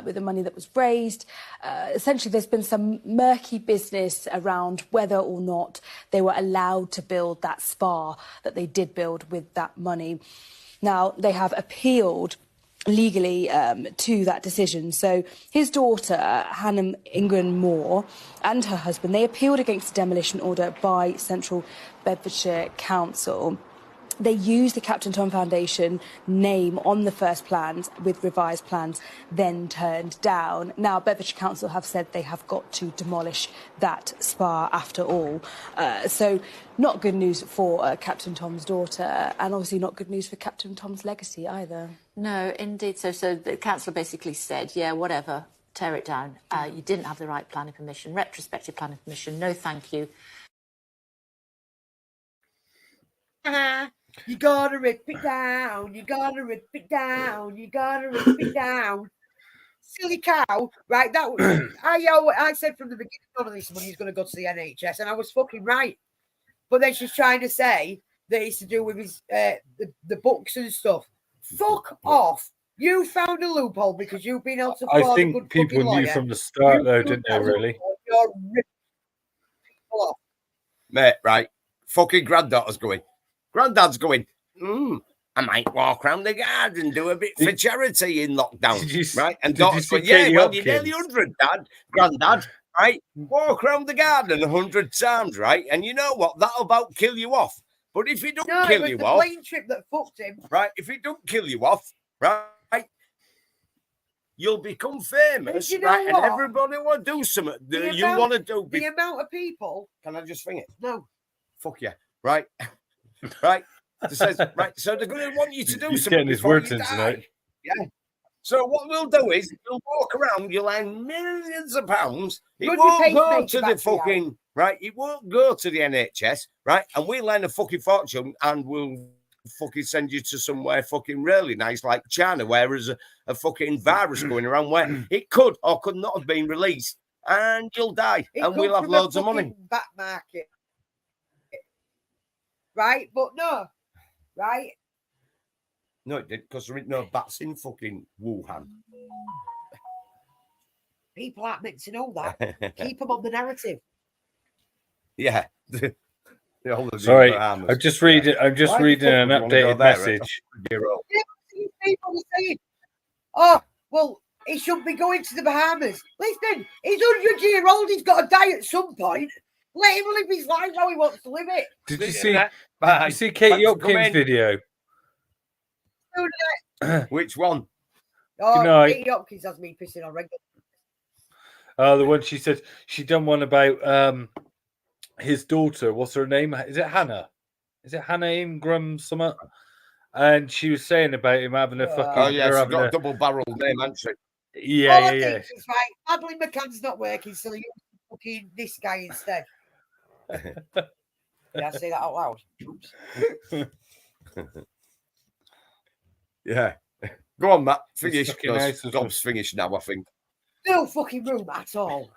with the money that was raised. Essentially, there's been some murky business around whether or not they were allowed to build that spa that they did build with that money. Now, they have appealed legally to that decision. So his daughter, Hannah Ingram Moore, and her husband, they appealed against the demolition order by Central Bedfordshire Council. They used the Captain Tom Foundation name on the first plans with revised plans, then turned down. Now, Bedfordshire Council have said they have got to demolish that spa after all. So not good news for Captain Tom's daughter, and obviously not good news for Captain Tom's legacy either. No, indeed. So the council basically said, yeah, whatever, tear it down. You didn't have the right planning permission, retrospective planning permission, no thank you. You gotta rip it down, you gotta rip it down, you gotta rip it down. Silly cow, right? That was I said from the beginning, none of this money is going to go to the NHS, and I was fucking right. But then she's trying to say that it's to do with his the books and stuff. Fuck off! You found a loophole because you've been able to. I think people knew from the start, though, didn't they? Really? You're ripping people off, mate. Right? Fucking granddaughter's going. Granddad's going, I might walk around the garden, do a bit for charity in lockdown, right? And daughter's going, yeah, well, you're nearly 100, Dad, Granddad, right? Walk around the garden 100 times, right? And you know what? That'll about kill you off. But if it don't kill you off, plane trip that fucked him, right? If it don't kill you off, right? You'll become famous, you know right? what? And everybody will do something that you want to do. The amount of people. Can I just think it? No. Fuck yeah, right? Right, it says, right. So they're going to want you to do something. Getting his words in tonight. Yeah. So what we'll do is you'll walk around. You'll earn millions of pounds. It won't go to the fucking right. It won't go to the NHS, right? And we'll earn a fucking fortune, and we'll fucking send you to somewhere fucking really nice like China, where there's a fucking virus going around where it could or could not have been released, and you'll die, and we'll have loads of money. Back market, right? But no, right? No, it did, because there ain't no bats in fucking Wuhan. People aren't meant to know that. Keep them on the narrative. Yeah. Sorry, I'm just reading an updated message. People are saying, "Oh, well, he shouldn't be going to the Bahamas." Listen, he's 100-year-old. He's got to die at some point. Let him live his life how he wants to live it. Did you see Katie Hopkins' video? Which one? Oh, Katie Hopkins has me pissing on regular. The one she said she done one about his daughter. What's her name? Is it Hannah? Is it Hannah Ingram? Something? And she was saying about him having a fucking. Oh yeah, she's got a double-barreled name, hasn't she? Yeah, All I think is, right, Madeline McCann's not working, so you fucking this guy instead. Did I say that out loud? Oops. Yeah. Go on, Matt. Finish. Gob's finished now, I think. No fucking room at all.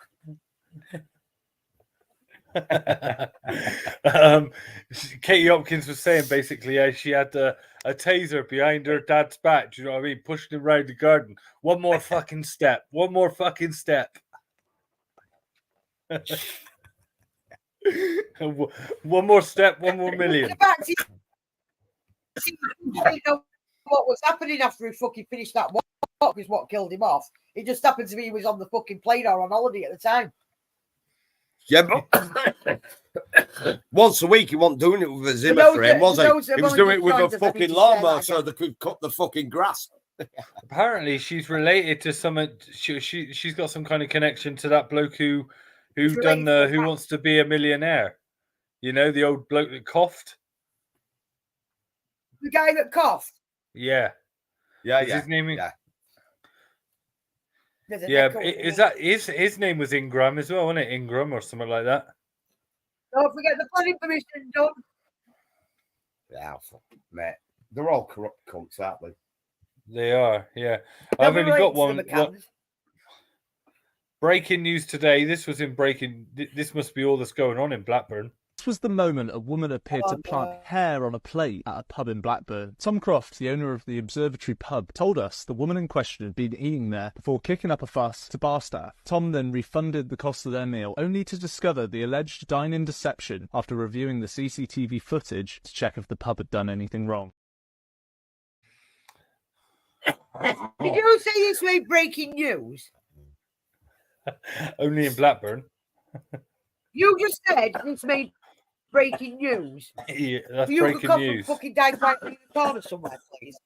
Katie Hopkins was saying basically she had a taser behind her dad's back. Do you know what I mean? Pushing him around the garden. One more fucking step. One more fucking step. One more step. 1 more million. What was happening after he fucking finished that walk is what killed him off. It just happened to be he was on the fucking plane or on holiday at the time. Yeah, but once a week he wasn't doing it with a Zimmer frame, was he? He was doing it with a fucking lawnmower so they could cut the fucking grass. Apparently, she's related to some. She's got some kind of connection to that bloke who done the Who Wants to Be a Millionaire. You know, the old bloke that coughed. The guy that coughed. Yeah. Yeah. His name? Yeah. Yeah. Is that his name was Ingram as well, wasn't it? Ingram or something like that. Don't forget the planning permission done. Yeah, mate. They're all corrupt cunts, aren't they? They are, yeah. I've only got one. Breaking news today. This was in breaking. This must be all that's going on in Blackburn. This was the moment a woman appeared to plant hair on a plate at a pub in Blackburn. Tom Croft, the owner of the Observatory pub, told us the woman in question had been eating there before kicking up a fuss to bar staff. Tom then refunded the cost of their meal, only to discover the alleged dine-in deception after reviewing the CCTV footage to check if the pub had done anything wrong. Did you say this made breaking news? Only in Blackburn. You just said this made breaking news. Yeah, that's you breaking could news. Fucking died right in the corner somewhere, please.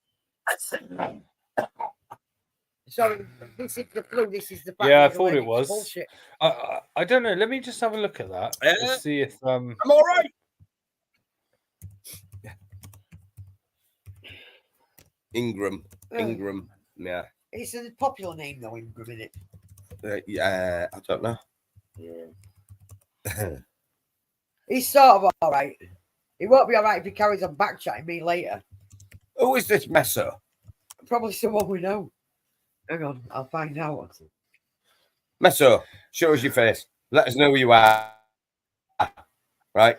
Sorry, this is the flu. This is the fact. Yeah, I thought it was. Bullshit. I don't know. Let me just have a look at that. Let's see if I'm all right. Ingram. Yeah. It's a popular name though, Ingram, isn't it? Yeah, I don't know. Yeah. He's sort of all right. He won't be all right if he carries on backchatting me later. Who is this messer? Probably someone we know. Hang on, I'll find out. Messer, show us your face. Let us know who you are. Right?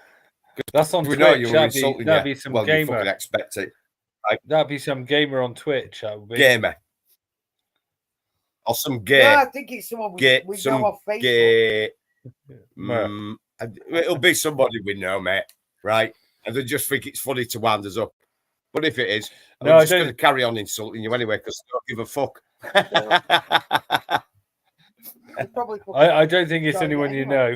That's on we Twitch. know you were insulting that'd you. Be some well, gamer. You fucking expect it. Right? That'd be some gamer on Twitch. Gamer. Or some gay. No, I think it's someone we know off Facebook. Gay. It'll be somebody we know, mate. Right? And they just think it's funny to wind us up. But if it is, I'm just going to carry on insulting you anyway because I don't give a fuck. I don't think it's anyone you know.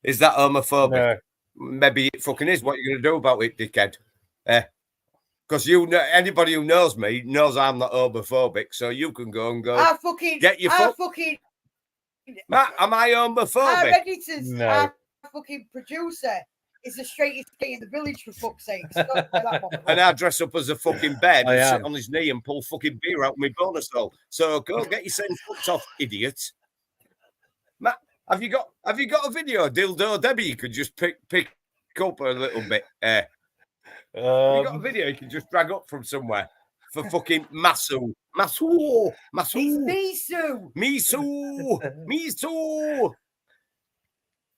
Is that homophobic? No. Maybe it fucking is. What are you going to do about it, dickhead? Because you know, anybody who knows me knows I'm not homophobic, so you can go and go. Get your fucking. Matt, am I homophobic? Our editors, No. our fucking producer is the straightest guy in the village, for fuck's sake. And I dress up as a fucking bed and sit on his knee and pull fucking beer out of my bonus hole. So go get yourself fucked off, idiot. Matt, Have you got a video of Dildo Debbie you could just pick up a little bit? Have you got a video you can just drag up from somewhere for fucking Masu? Masu! It's Misu!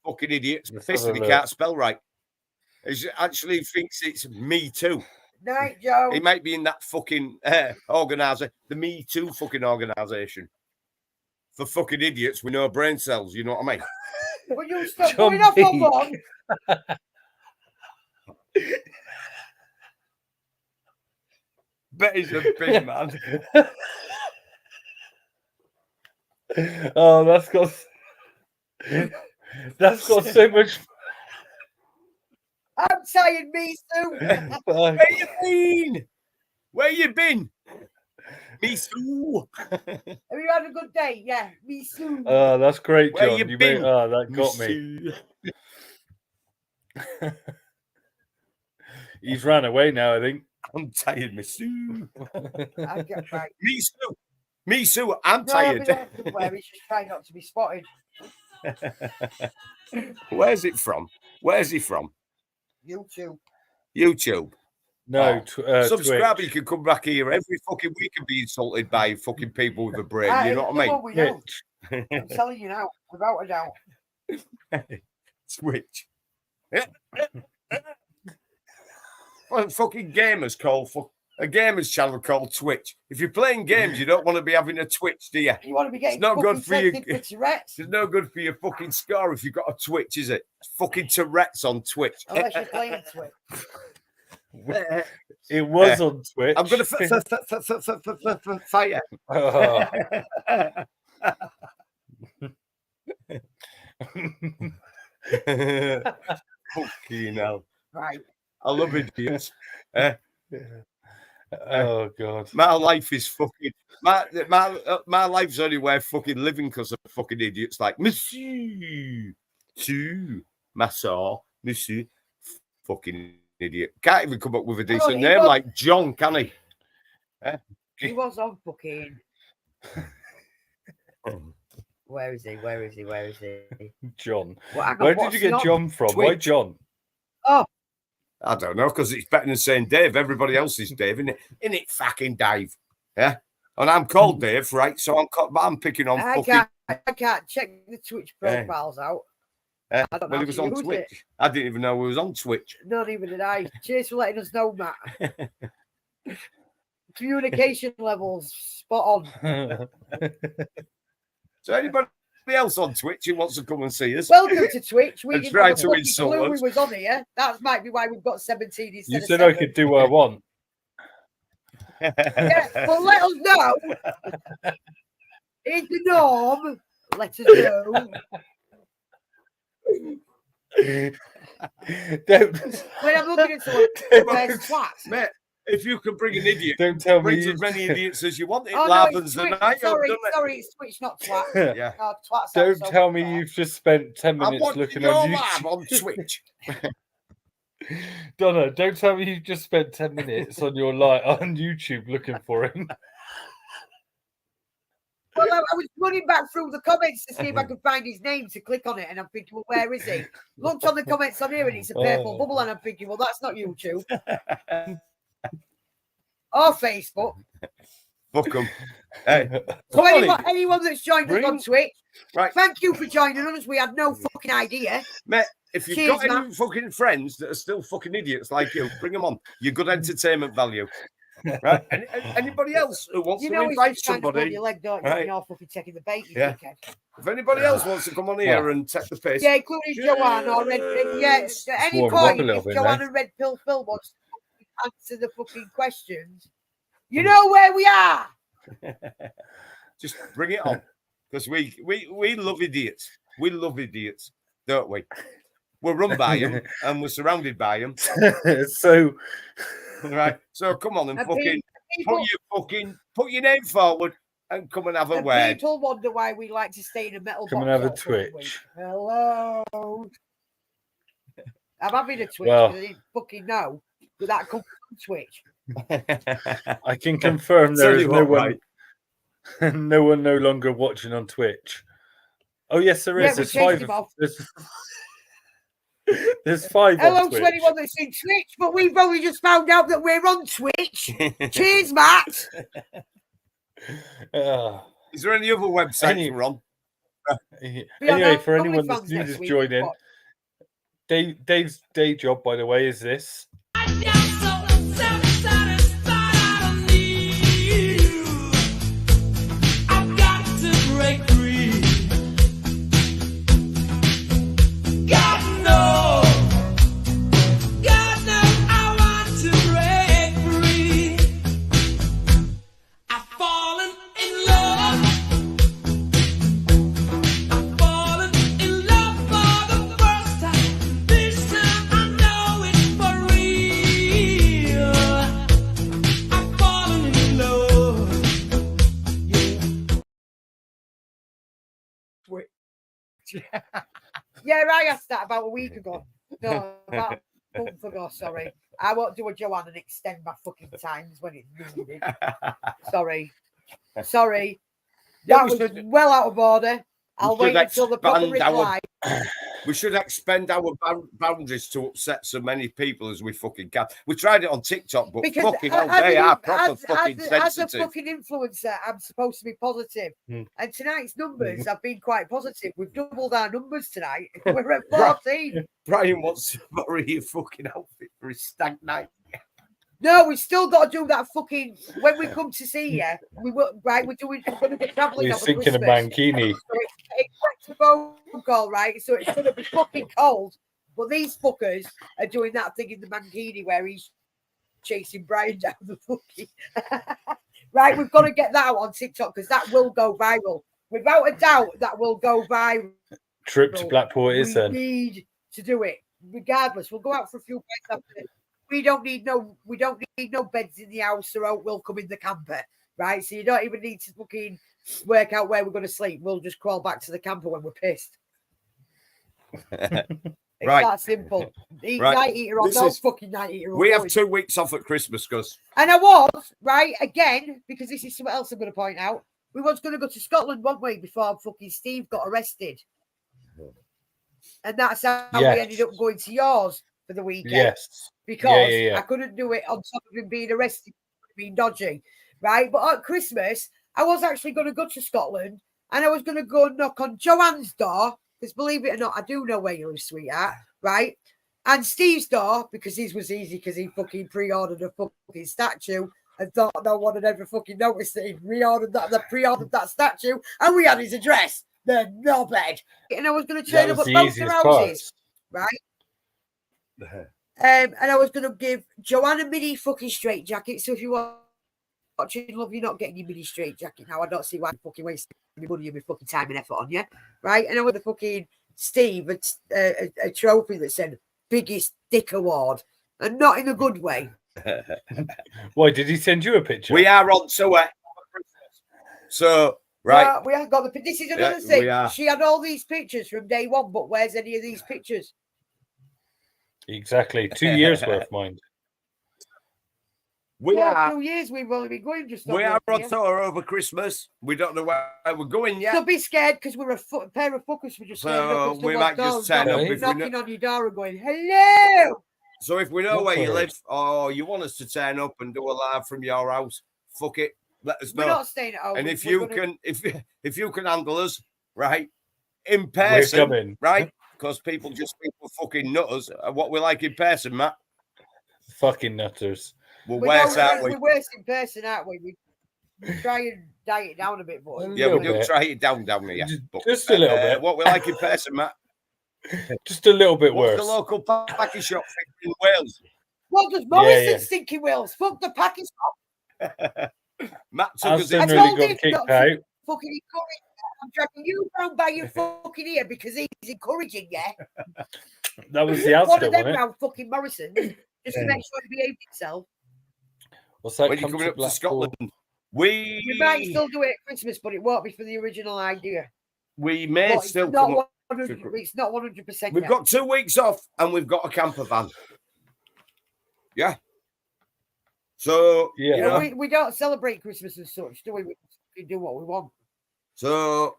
Fucking idiots. Let's Pissed have he a can't look. spell right. He actually thinks it's Me Too. Night, Joe. He might be in that fucking organisation, the Me Too fucking organisation. For fucking idiots with no brain cells, you know what I mean? Will you stop going off on one? Bet he's a big man. Oh, that's got so much. I'm tired, me too. Where you been? Where you been? Me too. Have you had a good day? Yeah, me too. Oh, that's great, Where John. you been? That got me. He's ran away now, I think. I'm tired, me too. I'll get back. Me too. Me too. I'm No, tired. where he's just trying not to be spotted. Where's it from? Where's he from? YouTube. YouTube. No, subscribe. Twitch. You can come back here every fucking week and be insulted by fucking people with a brain. You know what I mean? We know. I'm telling you now, without a doubt. Twitch. Well, fucking gamers call a gamers channel called Twitch. If you're playing games, you don't want to be having a Twitch, do you? You want to be getting it's not good for you. It's no good for your fucking score if you've got a Twitch, is it? It's fucking Tourette's on Twitch. Unless you're playing Twitch. It was on Twitch. I'm going to fire. Fucking hell. Right. I love idiots. Oh God. My life is fucking my life's only worth fucking living because of fucking idiots like Monsieur, Monsieur, fucking idiot. Can't even come up with a decent name like John, can he? He was on fucking. Where is he? Where is he? Where is he? John. Well, where did you get John from? Twitch. Why John? Oh. I don't know, because it's better than saying Dave. Everybody else is Dave, isn't it? Isn't it fucking Dave? Yeah? And I'm called Dave, right? So I'm picking on fucking... I can't check the Twitch profiles out. I don't know. But it was on Twitch. I didn't even know it was on Twitch. Not even did I. Cheers for letting us know, Matt. Communication levels spot on. So anybody else on Twitch who wants to come and see us? Welcome to Twitch. We try to insult us. We was on here. That might be why we've got 17 instead You of said 7. I could do what I want. Yeah, well, let us know. Is the norm? Let us know. When I'm looking at someone, where's twat? Mate, if you can bring an idiot, don't tell bring me as many idiots as you want. It no, happens the night. Sorry, it's Twitch, not twat. Yeah. No, twat Don't so tell me you've just spent 10 minutes looking on YouTube. On Twitch. Donna, don't tell me you've just spent 10 minutes on your on YouTube looking for him. Well, I was running back through the comments to see if I could find his name to click on it, and I'm thinking, well, where is he? Looked on the comments on here, and it's a purple bubble, and I'm thinking, well, that's not YouTube. Or Facebook. Fuck them. Hey, so anyone that's joined us on Twitch, right. Thank you for joining us. We had no fucking idea. Mate, if you've got any fucking friends that are still fucking idiots like you, bring them on. You're good entertainment value. Right? Anybody else who wants to invite somebody? Your leg, don't you? Right. You're fucking taking the bait, you Yeah. If anybody else wants to come on here and take the piss. Yeah, including Joanne or Red Pill. Yeah, at any point, if Joanne and Red Pill Phil wants to answer the fucking questions, you know where we are. Just bring it on. Because we love idiots. We love idiots, don't we? We're run by them and we're surrounded by them. So, right. So come on and fucking put your name forward and come and have a word. People wonder why we like to stay in a metal box. Come and have a Twitch. Hello. I'm having a Twitch because I didn't fucking know that comes from Twitch. I can confirm there is no one no longer watching on Twitch. Oh yes, there is. Yeah, we There's chased five. him off. There's 5 Hello on to Twitch. anyone that's in Twitch, but we've only just found out that we're on Twitch. Cheers, Matt. Is there any other websites we're on? Anyway, for anyone that's new to join in, Dave's day job, by the way, is this. Yeah, I asked that about a week ago. No, about a month ago, sorry. I won't do a Joanne and extend my fucking times when it's needed. Sorry. Yeah, That was well out of order. I'll wait until the proper reply. We should expand our boundaries to upset so many people as we fucking can. We tried it on TikTok, but Because fucking hell, they are proper fucking as sensitive. a fucking influencer, I'm supposed to be positive. And tonight's numbers have been quite positive. We've doubled our numbers tonight. We're at 14. Brian wants to borrow your fucking outfit for his stag night. No, we still got to do that fucking. When we come to see you, we will. Right, we're going to be traveling. He's thinking of mankini. So it's a phone call, right? So it's going to be fucking cold. But these fuckers are doing that thing in the mankini where he's chasing Brian down the fucking. Right, we've got to get that out on TikTok because that will go viral. Without a doubt, that will go viral. Trip to Blackpool it is then. We need to do it, regardless. We'll go out for a few days after. We don't need no beds in the house, or out will come in the camper, right? So you don't even need to fucking work out where we're going to sleep. We'll just crawl back to the camper when we're pissed. It's that simple. Night eater or no fucking night eater. We have 2 weeks off at Christmas, Gus. And I was, right, again, because this is something else I'm going to point out. We was going to go to Scotland one week before fucking Steve got arrested. And that's how we ended up going to yours for the weekend. Yes. Because I couldn't do it on top of him being arrested, being dodgy, right? But at Christmas, I was actually going to go to Scotland and I was going to go knock on Joanne's door, because believe it or not, I do know where you live, sweetheart, right? And Steve's door, because his was easy because he fucking pre-ordered a fucking statue and thought no one had ever fucking noticed that he pre-ordered that statue, and we had his address, the knobhead. And I was going to turn up at both their houses, right? And I was going to give Joanne a mini fucking straight jacket. So if you are watching, love, you're not getting your mini straight jacket now. I don't see why I'm fucking wasting my money and my fucking time and effort on you, right? And I was the fucking Steve a trophy that said biggest dick award, and not in a good way. Why did he send you a picture? We are on tour. So right, no, we haven't got the. This is another thing. She had all these pictures from day one, but where's any of these pictures? Exactly, 2 years worth, mind. We are 2 years. We've only been going just. We are on tour over Christmas. We don't know where we're going yet. Don't be scared because we're a pair of fuckers. We just we might just turn up if knocking on your door and going hello. So if we know where you live, or you want us to turn up and do a live from your house, fuck it, let us know. We're not staying at home. And if you can handle us, right, in person, right, because people just think we're fucking nutters. What we like in person, Matt. Fucking nutters. Well, where's that? We're worse in person, aren't we? We try and diet it down a bit, boy. Yeah, we do try it down here. Just a little bit. What we like in person, Matt. Just a little bit worse. The local package shop in Wales. What does Morrison think in Wales? Fuck the package shop. Matt took us in. Really got kicked out. Fucking I'm dragging you down by your fucking ear because he's encouraging you. That was the answer, one of them wasn't it? round fucking Morrison, just to make sure he behaved himself. What's that? When you're coming up to Scotland, we might still do it at Christmas, but it won't be for the original idea. We may still come up. It's not 100%. We've got 2 weeks off, and we've got a camper van. Yeah. So yeah, you know, we don't celebrate Christmas as such, do we? We do what we want. So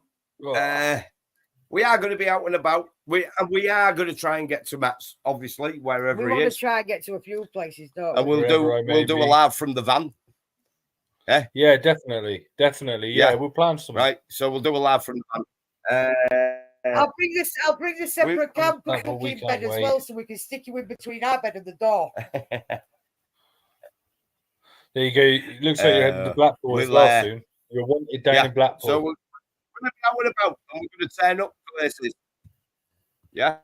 We are going to be out and about. We are going to try and get to Matt's, obviously, wherever he is. We want to try and get to a few places, don't we? And we'll do a live from the van. Yeah, yeah, definitely. Yeah, we'll plan something. Right, so we'll do a live from the van. I'll bring the separate camper cooking bed as well, so we can stick you in between our bed and the door. There you go. It looks like you're heading to Blackpool as well soon. You're wanted down in Blackpool. So we're going to be out and about, and we're going to turn up places. Yeah.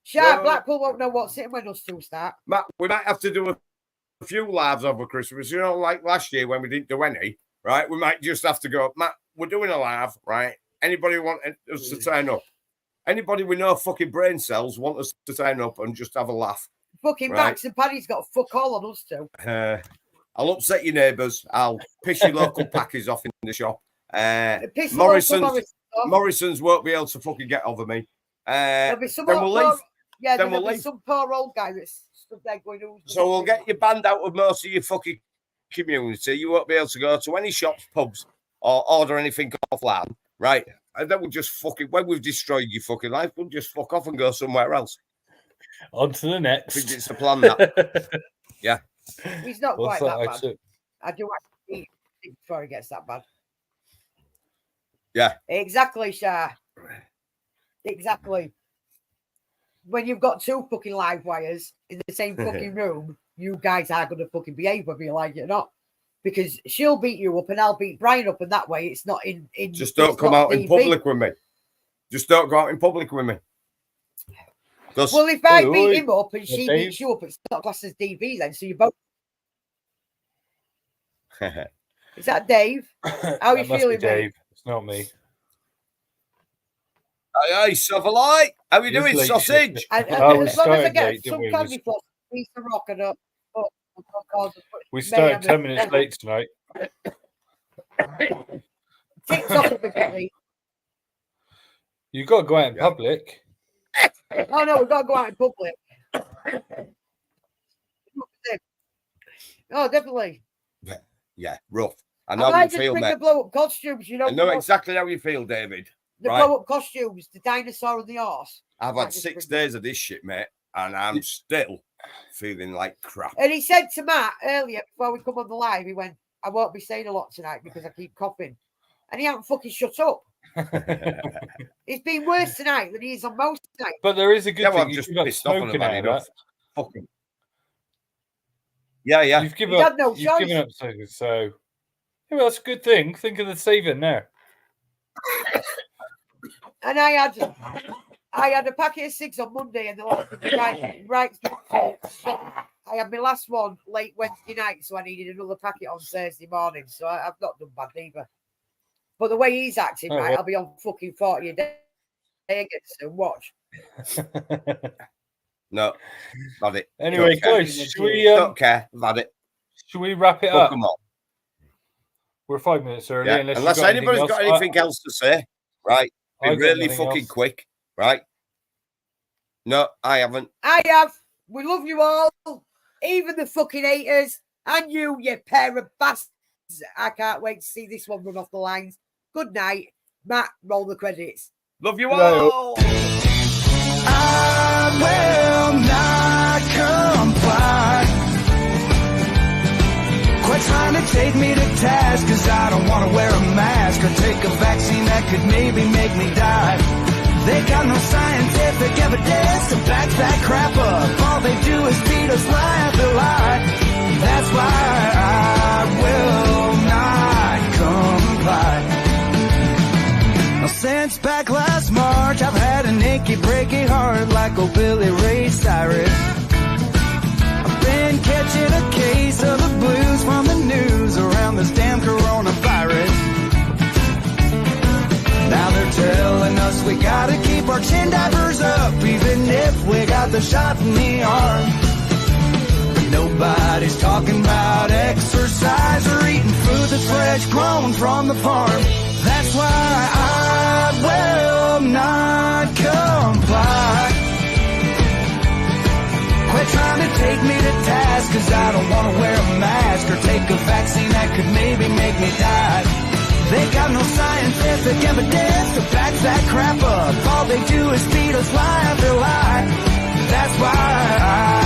Sure, Blackpool won't know what's it when us two start. Matt, we might have to do a few lives over Christmas. You know, like last year when we didn't do any, right? We might just have to go, Matt, we're doing a live, right? Anybody want us to turn up? Anybody with no fucking brain cells want us to turn up and just have a laugh? Fucking Max and Paddy's got fuck all on us too. I'll upset your neighbours. I'll piss your local packers off in the shop. Morrison's won't be able to fucking get over me. Then we'll leave. Yeah, there'll be some poor old guy that's stood there going, so we'll get you banned out of most of your fucking community. You won't be able to go to any shops, pubs, or order anything offline, right? And then we'll just fucking, when we've destroyed your fucking life, we'll just fuck off and go somewhere else. On to the next. I think it's the plan, that. Yeah. He's not quite that bad. I do actually eat before he gets that bad. Yeah. Exactly, Shah. Exactly. When you've got two fucking live wires in the same fucking room, you guys are going to fucking behave whether you like it or not. Because she'll beat you up and I'll beat Brian up, and that way it's not in just don't come out in public with me. Just don't go out in public with me. Well, if I beat him up and she beats you up, it's not classed as DV then, so you both. Is that Dave? How are you feeling, Dave? It's not me. Hey, Sutherland. How are you doing, sausage? As long as I get some candy floss, piece of rock and up. We started 10 minutes late tonight. TikTok me. You've got to go out in public. Oh, no, we've got to go out in public. Oh, definitely. Yeah, rough. I know how you you feel, bring mate. the blow-up costumes, you know. I know exactly how you feel, David. The blow-up costumes, the dinosaur and the horse. I've had 6 days of this shit, mate, and I'm still feeling like crap. And he said to Matt earlier, before we come on the live, he went, I won't be saying a lot tonight because I keep coughing. And he hasn't fucking shut up. It's been worse tonight than he is on most nights. But there is a good thing. I'm just pissed off on about enough. Fucking. Yeah. You've given up. You've given up, so well, that's a good thing. Think of the saving there. And I had a packet of cigs on Monday, and the right. I had my last one late Wednesday night, so I needed another packet on Thursday morning. So I've not done bad either. But the way he's acting, right, I'll be on fucking 40 a day again soon. Watch. No, love it. Anyway, guys, should we? Don't care, love it. Should we wrap it up? Come on. We're 5 minutes early. Yeah. Unless anybody's got anything else to say, right? Be really fucking quick, right? No, I haven't. I have. We love you all, even the fucking haters, and you pair of bastards. I can't wait to see this one run off the lines. Good night, Matt. Roll the credits. Love you all. I will not comply. Quite trying to take me to task, cause I don't want to wear a mask or take a vaccine that could maybe make me die. They got no scientific evidence to back that crap up. All they do is beat us lie after lie. That's why I will not comply. Since back last March, I've had an achy, breaky heart like old Billy Ray Cyrus. I've been catching a case of the blues from the news around this damn coronavirus. Now they're telling us we gotta keep our chin divers up, even if we got the shot in the arm. But nobody's talking about exercise or eating food that's fresh grown from the farm. That's why I will not comply. Quit trying to take me to task, cause I don't want to wear a mask or take a vaccine that could maybe make me die. They got no scientific evidence to back close that crap up. All they do is feed us lie after lie. That's why